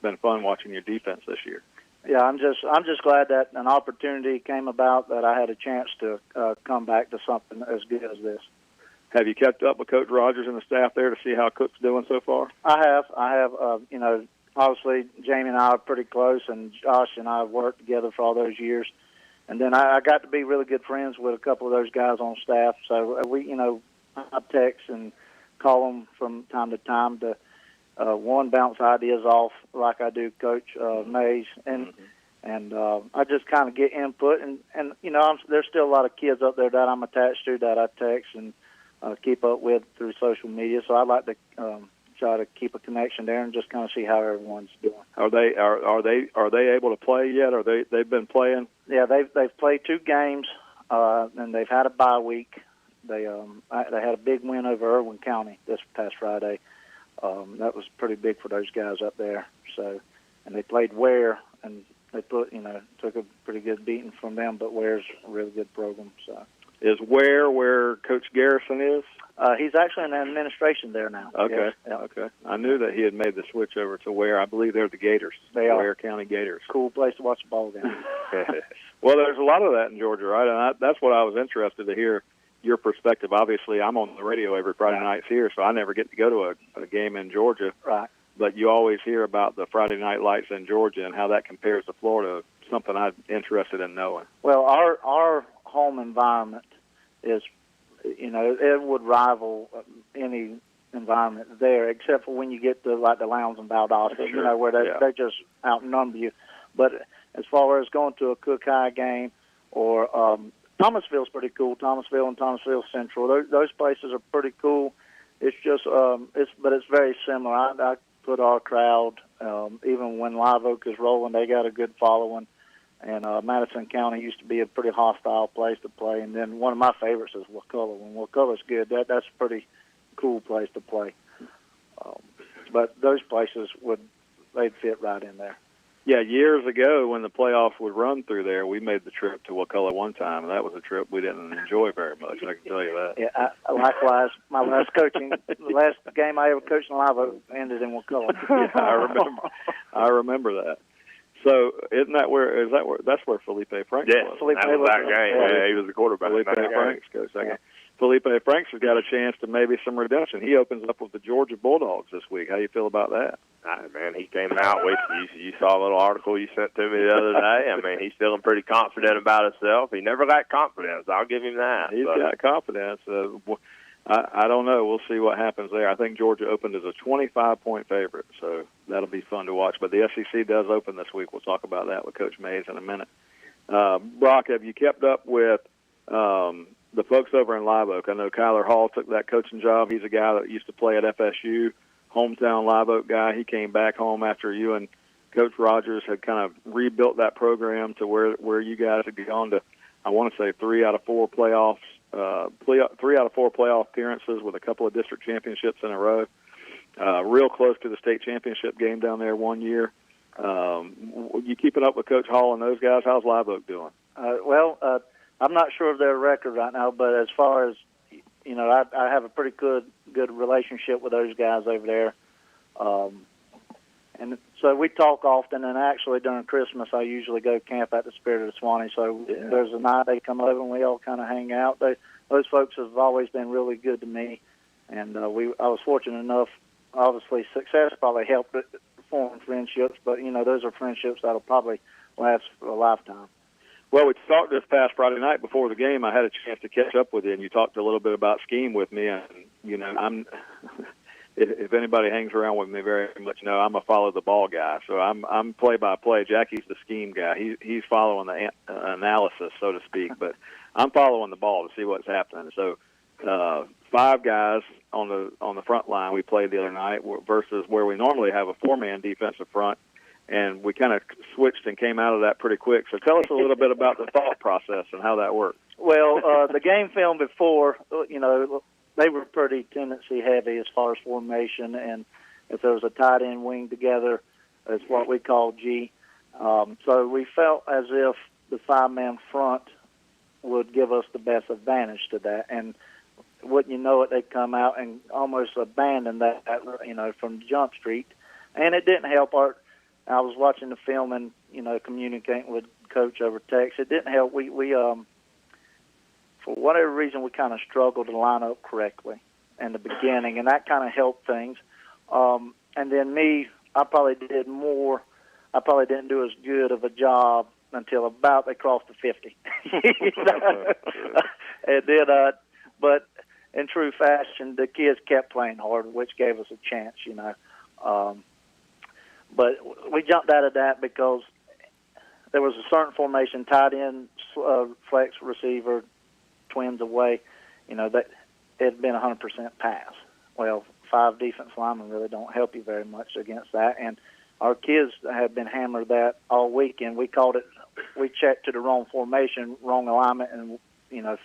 been fun watching your defense this year.
Yeah, I'm just glad that an opportunity came about that I had a chance to come back to something as good as this.
Have you kept up with Coach Rogers and the staff there to see how Cook's doing so far?
I have. Obviously Jamie and I are pretty close, and Josh and I have worked together for all those years. And then I got to be really good friends with a couple of those guys on staff. So I text and call them from time to time to bounce ideas off like I do Coach Mays, and I just kind of get input, and there's still a lot of kids up there that I'm attached to that I text and keep up with through social media. So I like to try to keep a connection there and just kind of see how everyone's doing.
Are they able to play yet? They've been playing?
Yeah, they've played 2 games, and they've had a bye week. They had a big win over Irwin County this past Friday. That was pretty big for those guys up there. So, and they played Ware, and they took a pretty good beating from them. But Ware's a really good program. So,
is where Coach Garrison is?
He's actually in administration there now.
Okay,
yes. Yeah.
Okay. I knew that he had made the switch over to Ware. I believe they're the Gators.
They are.
Ware County Gators.
Cool place to watch the ball game.
Well, there's a lot of that in Georgia, right? And that's what I was interested to hear. Your perspective. Obviously, I'm on the radio every Friday nights here, so I never get to go to a game in Georgia.
Right.
But you always hear about the Friday night lights in Georgia and how that compares to Florida. Something I'm interested in knowing.
Well, our home environment is, it would rival any environment there, except for when you get to like the Lowndes and Valdosta,
sure.
Where they just outnumber you. But as far as going to a Cook High game or Thomasville's pretty cool. Thomasville and Thomasville Central. Those places are pretty cool. It's just, but it's very similar. I put our crowd, even when Live Oak is rolling, they got a good following. And Madison County used to be a pretty hostile place to play. And then one of my favorites is Wakulla. When Wakulla's good, that's a pretty cool place to play. But those places they'd fit right in there.
Yeah, years ago when the playoffs would run through there, we made the trip to Wakulla one time, and that was a trip we didn't enjoy very much. I can tell you that.
Yeah, likewise. My last the last game I ever coached in Live Oak ended in Wakulla.
Yeah, I remember that. So that's where Felipe Franks was?
Felipe that was that game. Yeah, he was the quarterback.
Felipe Franks goes second. Yeah. Felipe Franks has got a chance to maybe some redemption. He opens up with the Georgia Bulldogs this week. How do you feel about that?
Man, he came out with you saw a little article you sent to me the other day. I mean, he's feeling pretty confident about himself. He never lacked confidence. I'll give him that.
He's got confidence. I don't know. We'll see what happens there. I think Georgia opened as a 25-point favorite, so that'll be fun to watch. But the SEC does open this week. We'll talk about that with Coach Mays in a minute. Brock, have you kept up with the folks over in Live Oak? I know Kyler Hall took that coaching job. He's a guy that used to play at FSU, hometown Live Oak guy. He came back home after you and Coach Rogers had kind of rebuilt that program to where you guys had gone to, I want to say, 3 out of 4 playoffs. 3 out of 4 playoff appearances with a couple of district championships in a row. Real close to the state championship game down there one year. You keeping up with Coach Hall and those guys? How's Live Oak doing?
I'm not sure of their record right now, but as far as I have a pretty good relationship with those guys over there. And so we talk often, and actually during Christmas I usually go camp at the Spirit of the Swanee. So there's a night they come over and we all kind of hang out. Those folks have always been really good to me, and I was fortunate enough. Obviously, success probably helped form friendships, but those are friendships that'll probably last for a lifetime.
Well, we talked this past Friday night before the game. I had a chance to catch up with you, and you talked a little bit about scheme with me. And I'm. If anybody hangs around with me very much, I'm a follow the ball guy. So I'm play by play. Jackie's the scheme guy. He's following the analysis, so to speak. But I'm following the ball to see what's happening. So 5 guys on the front line we played the other night versus where we normally have a 4-man defensive front, and we kind of switched and came out of that pretty quick. So tell us a little bit about the thought process and how that worked.
Well, the game film before, they were pretty tendency heavy as far as formation, and if there was a tight end wing together, it's what we call G. So we felt as if the 5-man front would give us the best advantage to that. And wouldn't you know it, they'd come out and almost abandon that, from Jump Street. And it didn't help. I was watching the film and, communicating with Coach over text. It didn't help. We for whatever reason, we kind of struggled to line up correctly in the beginning, and that kind of helped things. And then I probably did more. I probably didn't do as good of a job until about they crossed the 50. And then, but in true fashion, the kids kept playing hard, which gave us a chance, But we jumped out of that because there was a certain formation, tight end, flex receiver, twins away, that it had been 100% pass. Well, 5 defense linemen really don't help you very much against that. And our kids had been hammered that all weekend. We called it, we checked to the wrong formation, wrong alignment, and,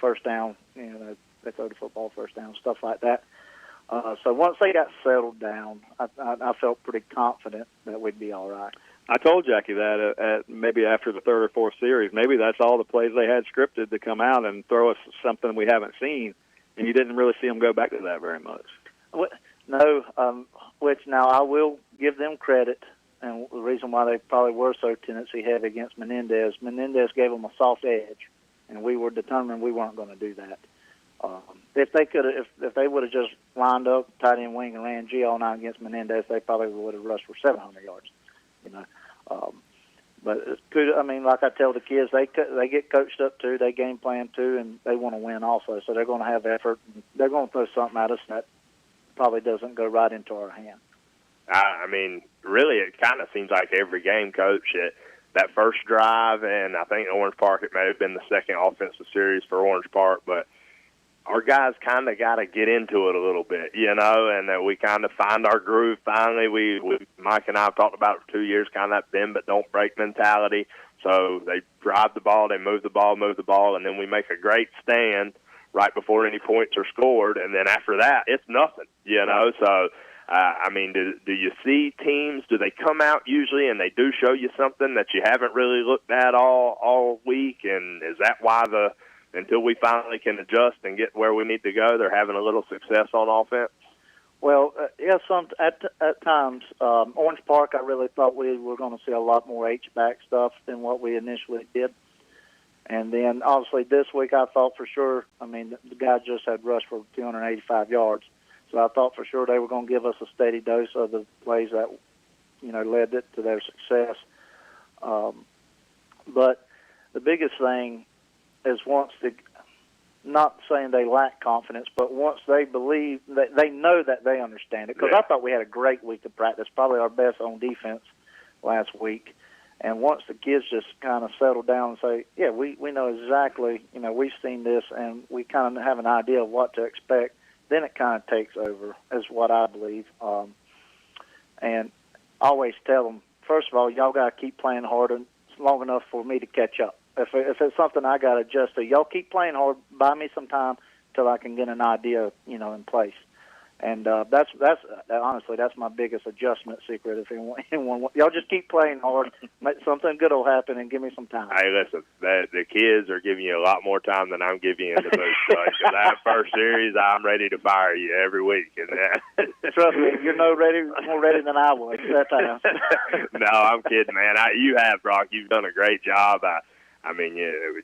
first down, they throw the football first down, stuff like that. So once they got settled down, I felt pretty confident that we'd be all right.
I told Jackie that at maybe after the 3rd or 4th series, maybe that's all the plays they had scripted to come out and throw us something we haven't seen, and you didn't really see them go back to that very much.
No, which now I will give them credit, and the reason why they probably were so tendency-heavy against Menendez gave them a soft edge, and we were determined we weren't going to do that. If they could, if they would have just lined up tight end wing and ran G all night against Menendez, they probably would have rushed for 700 yards. But it's good. I mean, like I tell the kids, they get coached up too. They game plan too, and they want to win also. So they're going to have effort. And they're going to throw something at us that probably doesn't go right into our hand.
I mean, really, it kind of seems like every game, Coach, that first drive, and I think Orange Park, it may have been the second offensive series for Orange Park, but our guys kind of got to get into it a little bit, and that we kind of find our groove finally. We Mike and I have talked about it for 2 years, kind of that bend but don't break mentality. So they drive the ball, they move the ball, and then we make a great stand right before any points are scored, and then after that, it's nothing, So, I mean, do you see teams, do they come out usually and they do show you something that you haven't really looked at all week, and is that why until we finally can adjust and get where we need to go, they're having a little success on offense?
Well, at times. Orange Park, I really thought we were going to see a lot more H-back stuff than what we initially did. And then, obviously, this week I thought for sure, the guy just had rushed for 285 yards. So I thought for sure they were going to give us a steady dose of the plays that, led to their success. But the biggest thing is not saying they lack confidence, but once they believe that they know that they understand it. Because I thought we had a great week of practice, probably our best on defense last week. And once the kids just kind of settle down and say, yeah, we know exactly, we've seen this and we kind of have an idea of what to expect, then it kind of takes over, is what I believe. And I always tell them, first of all, y'all got to keep playing hard long enough for me to catch up. If it's something I got to adjust to, y'all keep playing hard, buy me some time till I can get an idea, in place. And that's honestly, that's my biggest adjustment secret. If anyone y'all just keep playing hard, something good will happen, and give me some time.
Hey, listen, the kids are giving you a lot more time than I'm giving you in the booth. Because that first series, I'm ready to fire you every week. And
trust me, you're more ready than I was that time.
No, I'm kidding, man. You have, Brock. You've done a great job. I mean,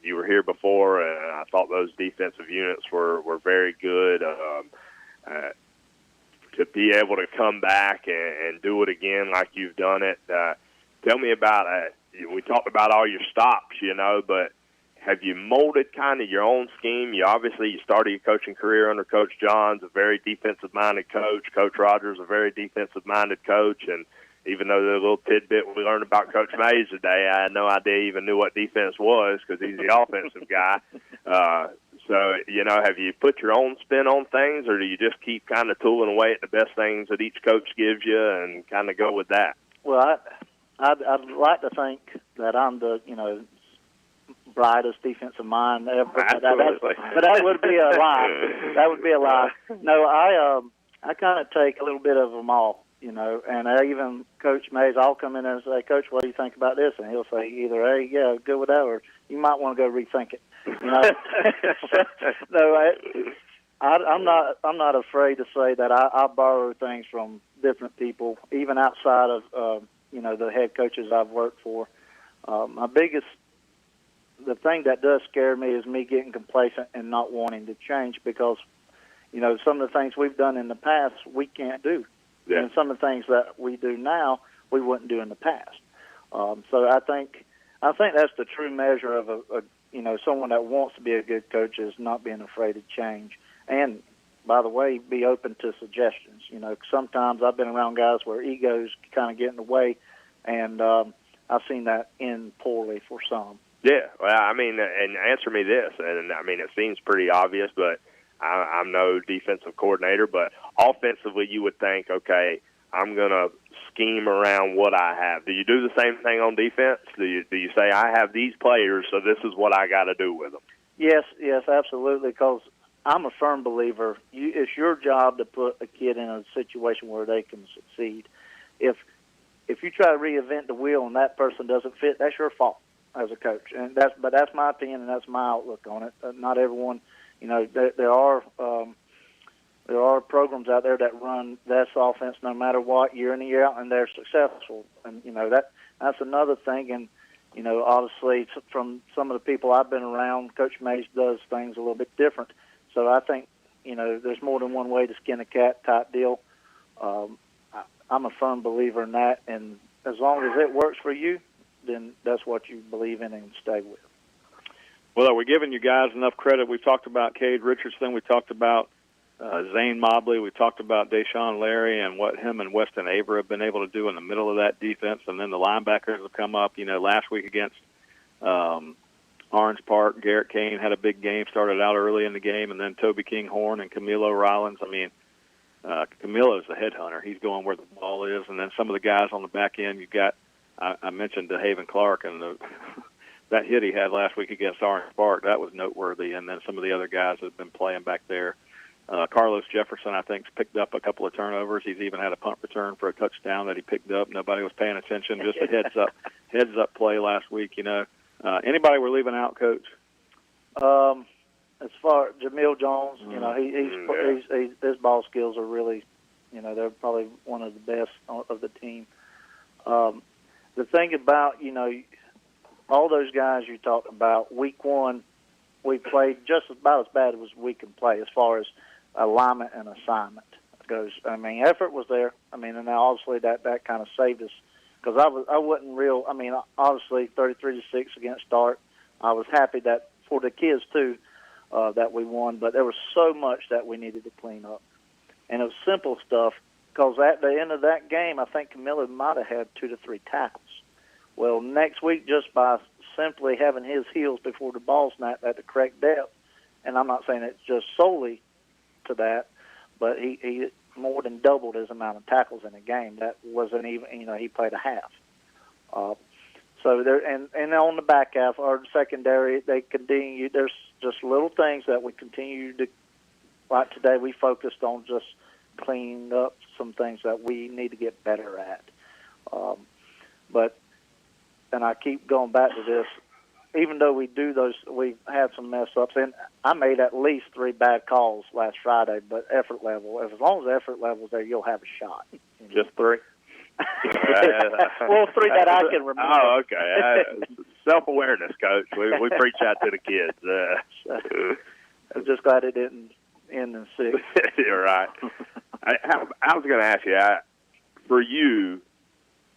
you were here before, and I thought those defensive units were very good. To be able to come back and do it again like you've done it. Tell me about it. We talked about all your stops, but have you molded kind of your own scheme? You started your coaching career under Coach Johns, a very defensive-minded coach. Coach Rogers, a very defensive-minded coach, and even though the little tidbit we learned about Coach Mays today, I had no idea he even knew what defense was because he's the offensive guy. So, have you put your own spin on things, or do you just keep kind of tooling away at the best things that each coach gives you and kind of go with that?
Well, I'd like to think that I'm the, brightest defensive mind ever.
Absolutely.
But that would be a lie. That would be a lie. No, I kind of take a little bit of them all. And I even Coach Mays, I'll come in and say, Coach, what do you think about this? And he'll say either, hey, yeah, good with that, or you might want to go rethink it. No, I'm not afraid to say that I borrow things from different people, even outside of the head coaches I've worked for. The thing that does scare me is me getting complacent and not wanting to change, because some of the things we've done in the past we can't do, and some of the things that we do now we wouldn't do in the past. So I think that's the true measure of someone that wants to be a good coach, is not being afraid to change. And by the way, be open to suggestions. Sometimes I've been around guys where egos kind of get in the way, and I've seen that end poorly for some.
Yeah, well, I mean, and answer me this, and I mean, it seems pretty obvious, but I'm no defensive coordinator, but offensively you would think, okay, I'm going to scheme around what I have. Do you do the same thing on defense? Do you say, I have these players, so this is what I got to do with them? Yes,
absolutely, because I'm a firm believer. It's your job to put a kid in a situation where they can succeed. If you try to reinvent the wheel and that person doesn't fit, that's your fault as a coach. And that's my opinion, and that's my outlook on it. Not everyone, there are programs out there that run this offense no matter what, year in and year out, and they're successful. And that's another thing. And obviously from some of the people I've been around, Coach Mays does things a little bit different. So I think there's more than one way to skin a cat type deal. I'm a firm believer in that, and as long as it works for you, then that's what you believe in and stay with.
Well, are we giving you guys enough credit? We talked about Cade Richardson. We talked about Zane Mobley. We talked about Deshaun Larry and what him and Weston Aver have been able to do in the middle of that defense. And then the linebackers have come up. Last week against Orange Park, Garrett Kane had a big game, started out early in the game, and then Toby King Horn and Camilo Rollins. I mean, Camilo's the headhunter. He's going where the ball is. And then some of the guys on the back end, you've got, I mentioned DeHaven Clark and that hit he had last week against Orange Park. That was noteworthy. And then some of the other guys that have been playing back there. Carlos Jefferson, I think, has picked up a couple of turnovers. He's even had a punt return for a touchdown that he picked up. Nobody was paying attention. Just a heads up play last week. Anybody we're leaving out, Coach?
As far as Jamil Jones, his ball skills are really, they're probably one of the best of the team. The thing about, all those guys you talked about, week one, we played just about as bad as we can play as far as alignment and assignment goes. I mean, effort was there. I mean, and obviously that kind of saved us, because I wasn't real. I mean, obviously 33-6 against Dart. I was happy that for the kids too that we won, but there was so much that we needed to clean up, and it was simple stuff. Because at the end of that game, I think Camilo might have had 2 to 3 tackles. Well, next week, just by simply having his heels before the ball snapped at the correct depth, and I'm not saying it's just solely to that, but he more than doubled his amount of tackles in a game. That wasn't even, he played a half. So there, and on the back half, our secondary, they continue. There's just little things that we continue to, like today, we focused on just cleaning up some things that we need to get better at. And I keep going back to this, even though we do those, we've had some mess ups, and I made at least 3 bad calls last Friday, but effort level, as long as the effort level's there, you'll have a shot.
Just 3?
Well, 3 that I can remember.
Oh, okay. Self-awareness, Coach. We preach that to the kids.
I'm just glad it didn't end in 6.
You're right. I was going to ask you, for you,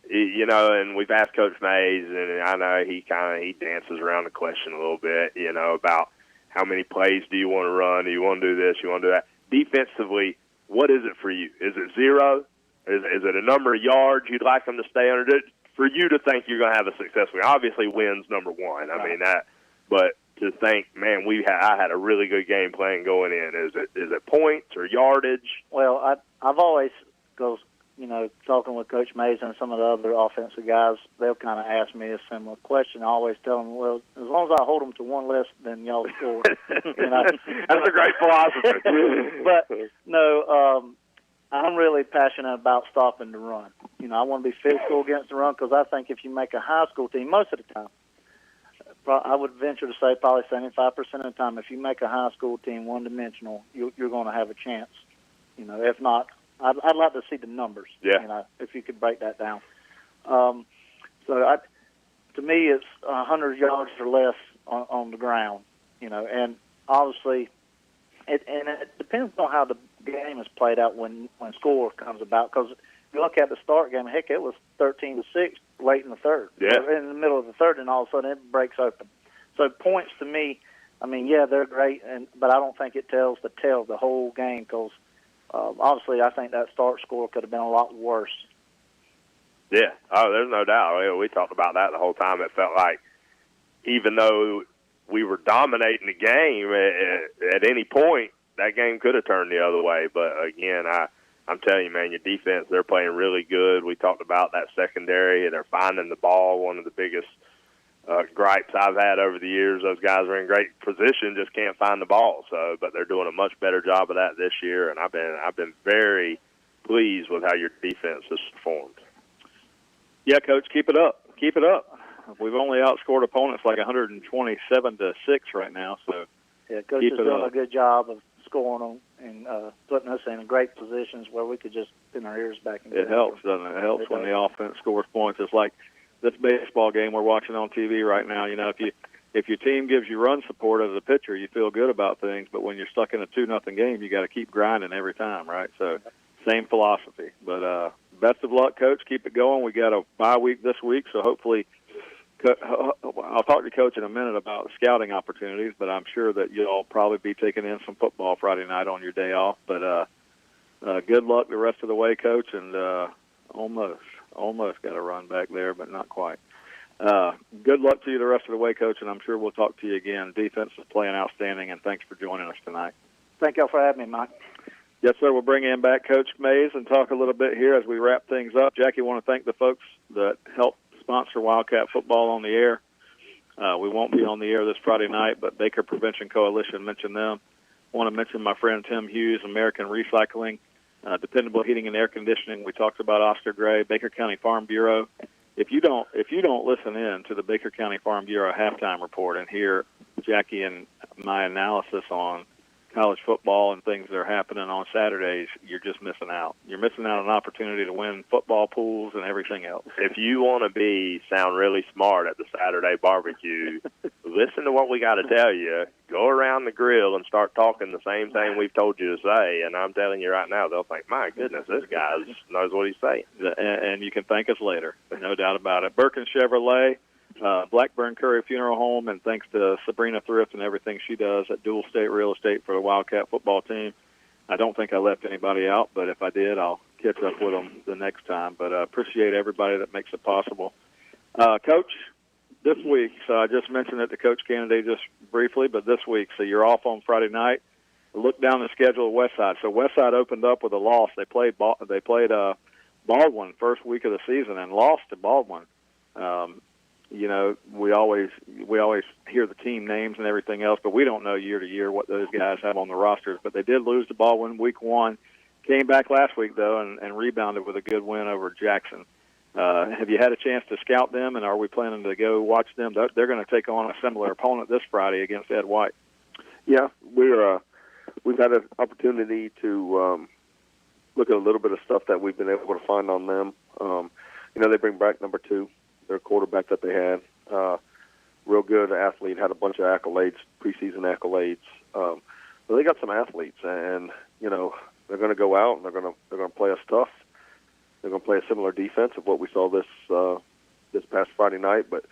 and we've asked Coach Mays, and I know he dances around the question a little bit, about how many plays do you want to run? Do you want to do this? You want to do that? Defensively, what is it for you? Is it 0? Is it a number of yards you'd like them to stay under? For you to think you're going to have a successful, obviously wins number 1. I mean that, but to think, man, I had a really good game plan going in. Is it points or yardage?
Well, I've always goes. Talking with Coach Mays and some of the other offensive guys, they'll kind of ask me a similar question. I always tell them, well, as long as I hold them to 1 less, then y'all score.
That's a great philosophy.
But, no, I'm really passionate about stopping the run. I want to be physical against the run, because I think if you make a high school team, most of the time, I would venture to say probably 75% of the time, if you make a high school team one-dimensional, you're going to have a chance. You know, if not, I'd like to see the numbers.
Yeah.
You know, if you could break that down. To me, it's 100 yards or less on the ground. You know, and obviously, it depends on how the game is played out when score comes about. Because if you look at the start game, heck, it was 13-6 late in the third.
Yeah.
In the middle of the third, and all of a sudden it breaks open. So points to me, I mean, yeah, they're great, but I don't think it tells the tale of the whole game because obviously I think that start score could have been a lot worse.
Yeah. Oh, there's no doubt. We talked about that the whole time. It felt like even though we were dominating the game, at any point that game could have turned the other way. But again, I'm telling you, man, your defense, they're playing really good. We talked about that secondary. They're finding the ball. One of the biggest gripes I've had over the years, those guys are in great position, just can't find the ball. So, but they're doing a much better job of that this year, and I've been very pleased with how your defense has performed.
Yeah, Coach, keep it up. Keep it up. We've only outscored opponents like 127-6 right now. So
yeah, Coach is doing a good job of scoring them and putting us in great positions where we could just pin our ears back.
It helps, doesn't it? It helps when the offense scores points. It's like this baseball game we're watching on TV right now. You know, if your team gives you run support as a pitcher, you feel good about things. But when you're stuck in a 2-0 game, you got to keep grinding every time, right? So same philosophy. But best of luck, Coach. Keep it going. We got a bye week this week, so hopefully I'll talk to Coach in a minute about scouting opportunities, but I'm sure that you'll probably be taking in some football Friday night on your day off. But good luck the rest of the way, Coach, and almost got a run back there, but not quite. Good luck to you the rest of the way, Coach, and I'm sure we'll talk to you again. Defense is playing outstanding, and thanks for joining us tonight.
Thank y'all for having me, Mike.
Yes, sir. We'll bring in back Coach Mays and talk a little bit here as we wrap things up. Jackie, I want to thank the folks that helped sponsor Wildcat football on the air. We won't be on the air this Friday night, but Baker Prevention Coalition mentioned them. I want to mention my friend Tim Hughes, American Recycling, Dependable Heating and Air Conditioning. We talked about Oscar Gray, Baker County Farm Bureau. If you don't listen in to the Baker County Farm Bureau halftime report and hear Jackie and my analysis on college football and things that are happening on Saturdays, you're just missing out. You're missing out on an opportunity to win football pools and everything else.
If you want to sound really smart at the Saturday barbecue, listen to what we got to tell you. Go around the grill and start talking the same thing we've told you to say, and I'm telling you right now, they'll think, my goodness, this guy knows what he's saying.
And you can thank us later, no doubt about it. Birkin Chevrolet, Blackburn Curry Funeral Home, and thanks to Sabrina Thrift and everything she does at Dual State Real Estate for the Wildcat football team. I don't think I left anybody out, but if I did, I'll catch up with them the next time. But I appreciate everybody that makes it possible. Coach, this week, so I just mentioned it to Coach Kennedy just briefly, but this week, so you're off on Friday night. Look down the schedule of Westside. So Westside opened up with a loss. They played Baldwin first week of the season and lost to Baldwin. You know, we always hear the team names and everything else, but we don't know year to year what those guys have on the rosters. But they did lose to Baldwin week 1. Came back last week, though, and rebounded with a good win over Jackson. Have you had a chance to scout them, and are we planning to go watch them? They're going to take on a similar opponent this Friday against Ed White.
Yeah, we've had an opportunity to look at a little bit of stuff that we've been able to find on them. You know, they bring back number 2. Their quarterback that they had, real good athlete, had a bunch of accolades, preseason accolades. But they got some athletes, and you know they're going to go out and they're going to play us tough. They're going to play a similar defense of what we saw this past Friday night. But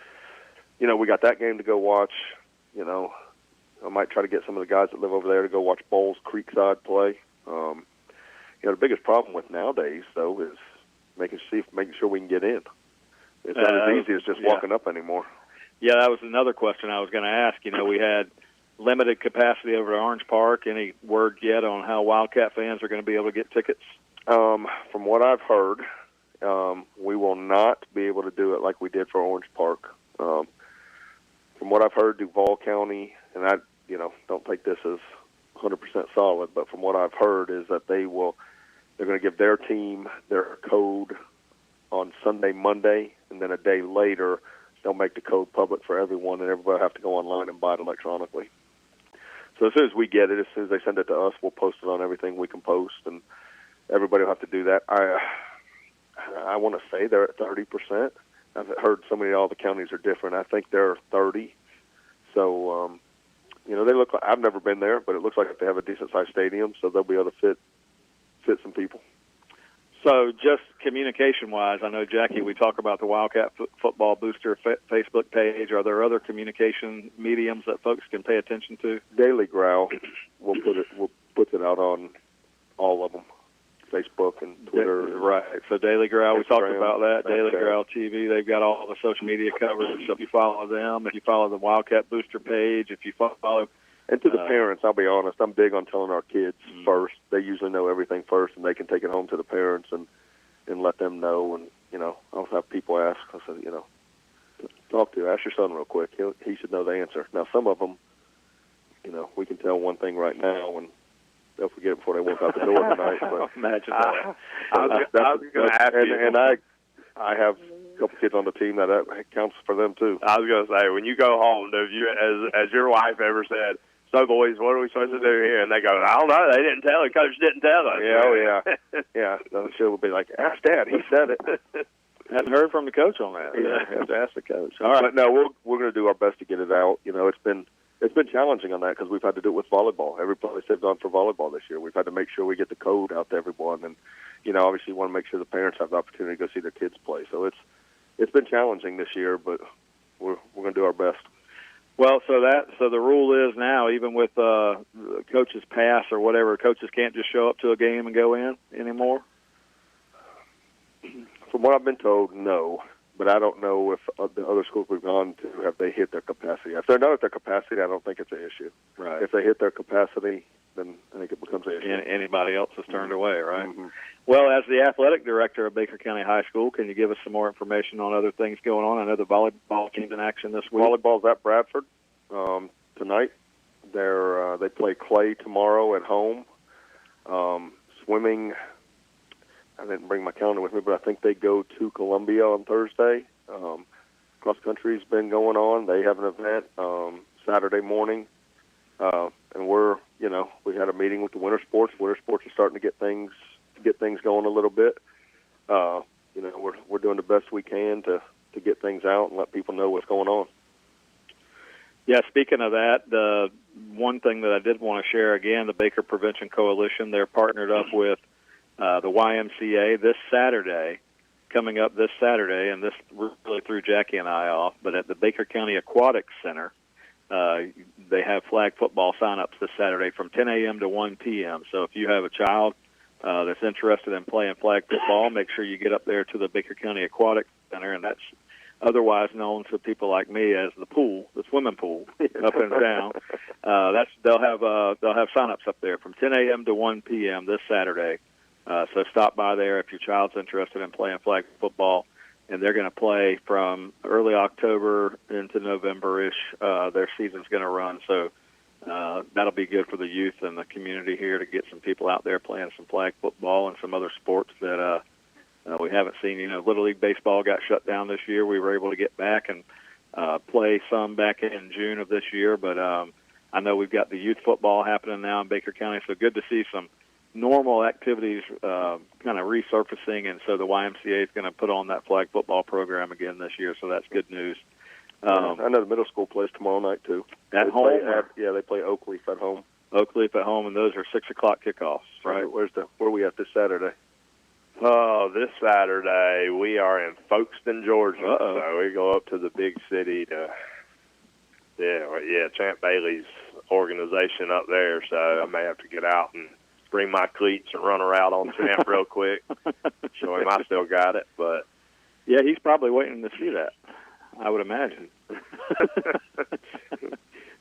you know we got that game to go watch. You know I might try to get some of the guys that live over there to go watch Bowles Creekside play. You know the biggest problem with nowadays though is making sure we can get in. It's not as easy as just walking up anymore.
Yeah, that was another question I was going to ask. You know, we had limited capacity over at Orange Park. Any word yet on how Wildcat fans are going to be able to get tickets?
From what I've heard, we will not be able to do it like we did for Orange Park. From what I've heard, Duval County, and I don't take this as 100% solid, but from what I've heard is that they're going to give their team their code on Sunday, Monday, and then a day later they'll make the code public for everyone, and everybody will have to go online and buy it electronically. So as soon as we get it, as soon as they send it to us, we'll post it on everything we can post, and everybody will have to do that. I want to say they're at 30%. I've heard all the counties are different. I think they're 30. So, they look like, I've never been there, but it looks like they have a decent-sized stadium, so they'll be able to fit some people.
So just communication-wise, I know, Jackie, we talk about the Wildcat Football Booster Facebook page. Are there other communication mediums that folks can pay attention to?
Daily Growl, we'll put it out on all of them, Facebook and Twitter.
Right. So Daily Growl, we talked about that.
Snapchat.
Daily Growl TV, they've got all the social media coverage. So if you follow them, if you follow the Wildcat Booster page, if you follow...
And to the parents, I'll be honest, I'm big on telling our kids first. They usually know everything first, and they can take it home to the parents and let them know. And, I'll have people ask. I said, ask your son real quick. He should know the answer. Now, some of them, we can tell one thing right now, and they'll forget it before they walk out the door tonight. But
imagine that.
I was going to ask you.
And I have a couple kids on the team that counts for them, too.
I was going to say, when you go home, have you, as your wife ever said, "So, boys, what are we supposed to do here?" And they go, "I don't know. They didn't tell. The coach didn't tell us."
Yeah, oh, yeah. Yeah, the show will be like, "Ask Dad. He said it."
Hadn't heard from the coach on that.
Yeah, have to ask the coach.
All right.
But no, we're going to do our best to get it out. It's been challenging on that because we've had to do it with volleyball. Every place they've gone for volleyball this year, we've had to make sure we get the code out to everyone, and obviously want to make sure the parents have the opportunity to go see their kids play. So it's been challenging this year, but we're going to do our best.
Well, so the rule is now, even with coaches pass or whatever, coaches can't just show up to a game and go in anymore?
From what I've been told, no. But I don't know if the other schools we've gone to, have they hit their capacity. If they're not at their capacity, I don't think it's an issue.
Right.
If they hit their capacity, then I think it becomes an issue.
Anybody else is turned away, right?
Mm-hmm.
Well, as the athletic director of Baker County High School, can you give us some more information on other things going on? I know the volleyball team's in action this week.
Volleyball's at Bradford tonight. They play Clay tomorrow at home. Swimming, I didn't bring my calendar with me, but I think they go to Columbia on Thursday. Cross country's been going on. They have an event Saturday morning, and we had a meeting with the winter sports. Winter sports are starting to get things going a little bit. We're doing the best we can to get things out and let people know what's going on.
Yeah, speaking of that, the one thing that I did want to share again, the Baker Prevention Coalition, they're partnered up with the YMCA this Saturday, coming up this Saturday, and this really threw Jackie and I off, but at the Baker County Aquatics Center, they have flag football sign-ups this Saturday from 10 a.m. to 1 p.m. So if you have a child that's interested in playing flag football, make sure you get up there to the Baker County Aquatics Center, and that's otherwise known to people like me as the pool, the swimming pool, up and down. They'll have sign-ups up there from 10 a.m. to 1 p.m. this Saturday. So stop by there if your child's interested in playing flag football, and they're going to play from early October into November-ish. Their season's going to run, so that'll be good for the youth and the community here to get some people out there playing some flag football and some other sports that we haven't seen. Little League Baseball got shut down this year. We were able to get back and play some back in June of this year, but I know we've got the youth football happening now in Baker County, so good to see some normal activities kind of resurfacing, and so the YMCA is going to put on that flag football program again this year, so that's good news.
I know the middle school plays tomorrow night, too.
At home?
They play Oakleaf at home.
Oakleaf at home, and those are 6 o'clock kickoffs, right?
Where are we at this Saturday?
Oh, this Saturday we are in Folkestone, Georgia.
Uh-oh.
So we go up to the big city to, Champ Bailey's organization up there. So I may have to get out and bring my cleats and run around on Champ real quick. Show him I still got it. But
yeah, he's probably waiting to see that, I would imagine.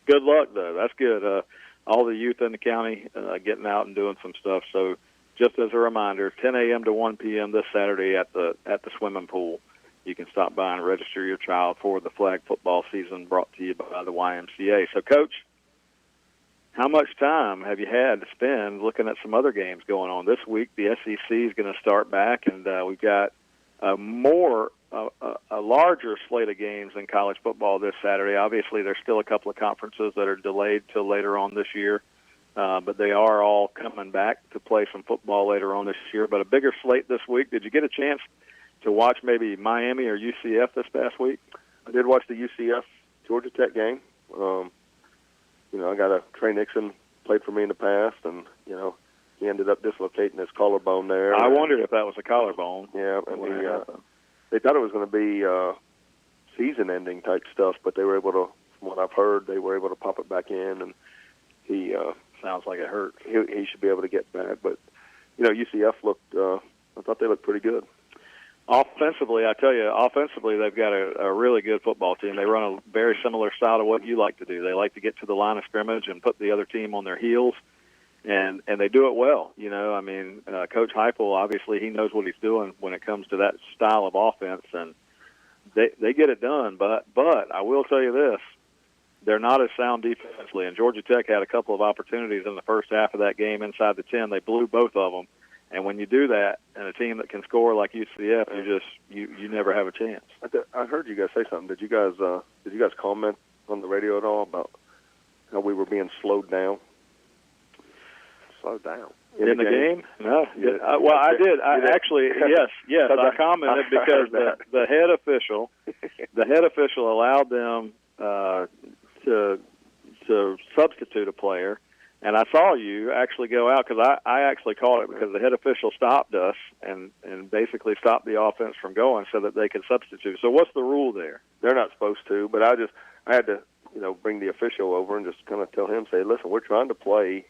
Good luck, though. That's good. All the youth in the county getting out and doing some stuff. So just as a reminder, 10 a.m. to 1 p.m. this Saturday at the swimming pool. You can stop by and register your child for the flag football season brought to you by the YMCA. So, Coach, how much time have you had to spend looking at some other games going on? This week, the SEC is going to start back, and we've got more a larger slate of games than college football this Saturday. Obviously, there's still a couple of conferences that are delayed till later on this year, but they are all coming back to play some football later on this year. But a bigger slate this week. Did you get a chance to watch maybe Miami or UCF this past week?
I did watch the UCF Georgia Tech game. I got a Trey Nixon played for me in the past, and he ended up dislocating his collarbone there.
I wondered if that was a collarbone.
Yeah, and they thought it was going to be season-ending type stuff, but they were able to, from what I've heard, they were able to pop it back in, and he
sounds like it hurt.
He should be able to get back, but UCF looked. I thought they looked pretty good.
Offensively, I tell you, they've got a really good football team. They run a very similar style to what you like to do. They like to get to the line of scrimmage and put the other team on their heels, and they do it well. Coach Heupel, obviously, he knows what he's doing when it comes to that style of offense, and they get it done. But I will tell you this, they're not as sound defensively, and Georgia Tech had a couple of opportunities in the first half of that game inside the 10. They blew both of them. And when you do that, and a team that can score like UCF, you never have a chance.
I heard you guys say something. Did you guys comment on the radio at all about how we were being slowed down? Slowed down
in the game? No. Well, I did. Yes. I commented because the head official allowed them to substitute a player. And I saw you actually go out because I actually called it because the head official stopped us and basically stopped the offense from going so that they could substitute. So what's the rule there?
They're not supposed to, but I had to, bring the official over and just kind of tell him, say, listen, we're trying to play,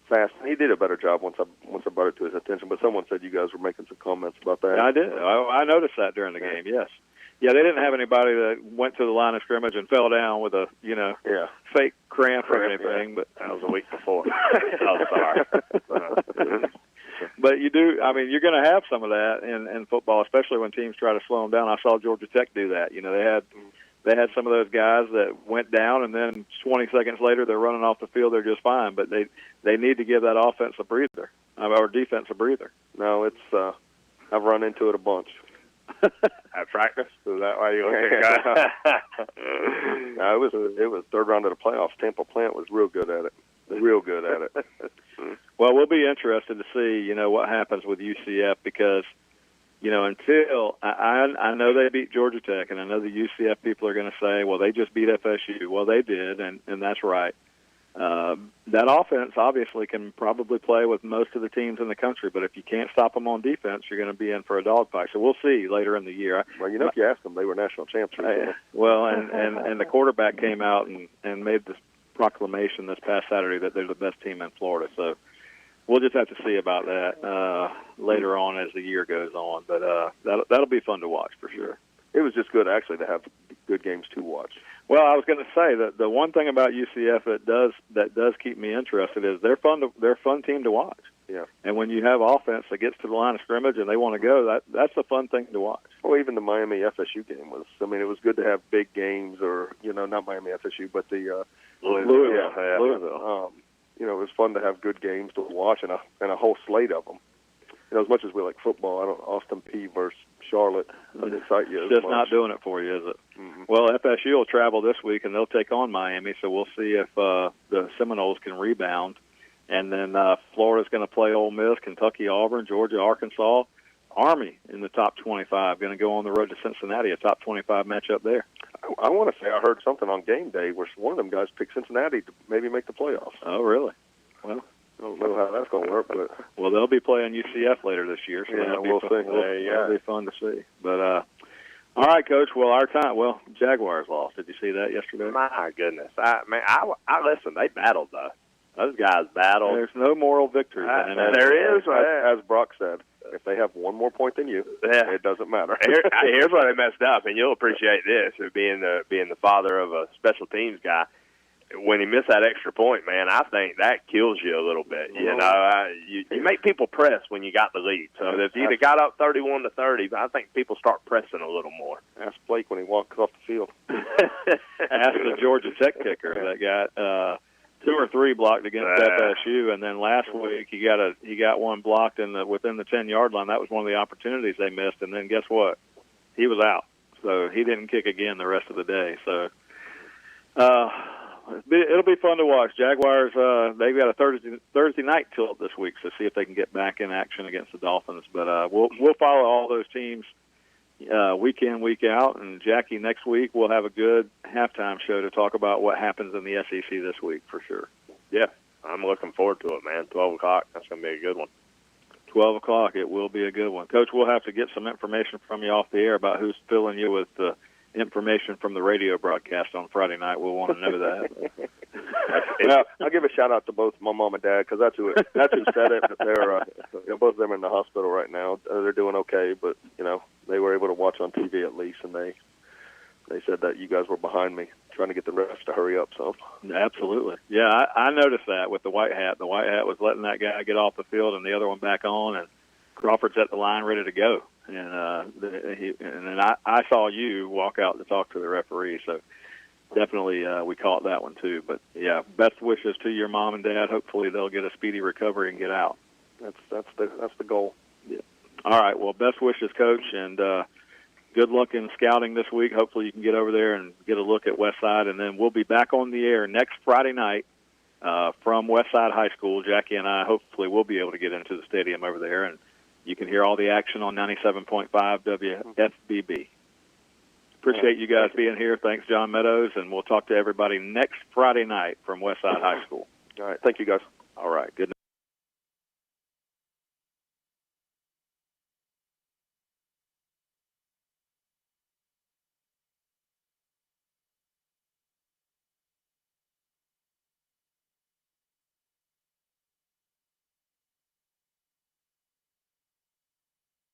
fast. And he did a better job once I brought it to his attention. But someone said you guys were making some comments about that.
Yeah, I did. I noticed that during the game. Yes. Yeah, they didn't have anybody that went to the line of scrimmage and fell down with a, fake cramp or anything.
Yeah.
But
that was a week before. I'm sorry.
But you do. I mean, you're going to have some of that in football, especially when teams try to slow them down. I saw Georgia Tech do that. They had some of those guys that went down, and then 20 seconds later they're running off the field. They're just fine. But they need to give that offense a breather, or defense a breather.
No, it's I've run into it a bunch.
At practice? Is that why you want
No, it was third round of the playoffs. Tampa Plant was real good at it.
Well, we'll be interested to see, what happens with UCF because, until I know they beat Georgia Tech, and I know the UCF people are going to say, well, they just beat FSU. Well, they did, and that's right. That offense obviously can probably play with most of the teams in the country, but if you can't stop them on defense, you're going to be in for a dogfight. So we'll see later in the year.
Well, if you ask them, they were national champs.
Well, and the quarterback came out and made this proclamation this past Saturday that they're the best team in Florida. So we'll just have to see about that later on as the year goes on. But that'll be fun to watch for sure.
It was just good, actually, to have good games to watch.
Well, I was going to say that the one thing about UCF that does keep me interested is they're a fun team to watch.
Yeah.
And when you have offense that gets to the line of scrimmage and they want to go, that's a fun thing to watch.
Well, even the Miami FSU game was. I mean, it was good to have big games, or not Miami FSU, but the
Louisville.
Yeah. Louisville. It was fun to have good games to watch and a whole slate of them. As much as we like football, Austin Peay versus Charlotte doesn't excite you as
just
much.
Not doing it for you, is it?
Mm-hmm.
Well, FSU will travel this week, and they'll take on Miami, so we'll see if the Seminoles can rebound. And then Florida's going to play Ole Miss, Kentucky, Auburn, Georgia, Arkansas, Army in the top 25. Going to go on the road to Cincinnati, a top 25 matchup there.
I want to say I heard something on game day where one of them guys picked Cincinnati to maybe make the playoffs.
Oh, really? Well,
I don't know how that's going to work, but
they'll be playing UCF later this year, so
we'll see.
That'll be fun to see. But all right, Coach. Well, our time. Well, Jaguars lost. Did you see that yesterday?
My goodness, I listen. They battled though. Those guys battled.
There's no moral victory.
There is,
as Brock said. If they have one more point than you, it doesn't matter.
Here's where they messed up, and you'll appreciate this, being the father of a special teams guy. When he missed that extra point, man, I think that kills you a little bit. You make people press when you got the lead. So if you'd have got up 31-30, I think people start pressing a little more.
Ask Blake when he walks off the field.
Ask the Georgia Tech kicker that got 2 or 3 blocked against FSU, and then last week he got one blocked within the 10-yard line. That was one of the opportunities they missed. And then guess what? he was out, so he didn't kick again the rest of the day. So it'll be fun to watch. Jaguars, they've got a Thursday night tilt this week, so see if they can get back in action against the Dolphins. But we'll follow all those teams week in, week out. And Jackie, next week we'll have a good halftime show to talk about what happens in the SEC this week for sure.
Yeah, I'm looking forward to it, man. 12 o'clock, that's going to be a good one.
12 o'clock, it will be a good one. Coach, we'll have to get some information from you off the air about who's filling you with information from the radio broadcast on Friday night. We'll want to know that.
Well, I'll give a shout out to both my mom and dad, because that's who said it. But they're both of them are in the hospital right now. They're doing okay, but they were able to watch on TV at least, and they said that you guys were behind me, trying to get the refs to hurry up. So
absolutely, yeah, I noticed that with the white hat. The white hat was letting that guy get off the field and the other one back on, and Crawford's at the line ready to go. And then I saw you walk out to talk to the referee. So definitely we caught that one too. But yeah, best wishes to your mom and dad. Hopefully they'll get a speedy recovery and get out.
That's the goal.
Yeah. All right. Well, best wishes, Coach, and good luck in scouting this week. Hopefully you can get over there and get a look at Westside, and then we'll be back on the air next Friday night from Westside High School. Jackie and I hopefully will be able to get into the stadium over there, and you can hear all the action on 97.5 WFBB. Appreciate you guys being here. Thanks, John Meadows, and we'll talk to everybody next Friday night from Westside High School.
All right. Thank you, guys.
All right. Good night.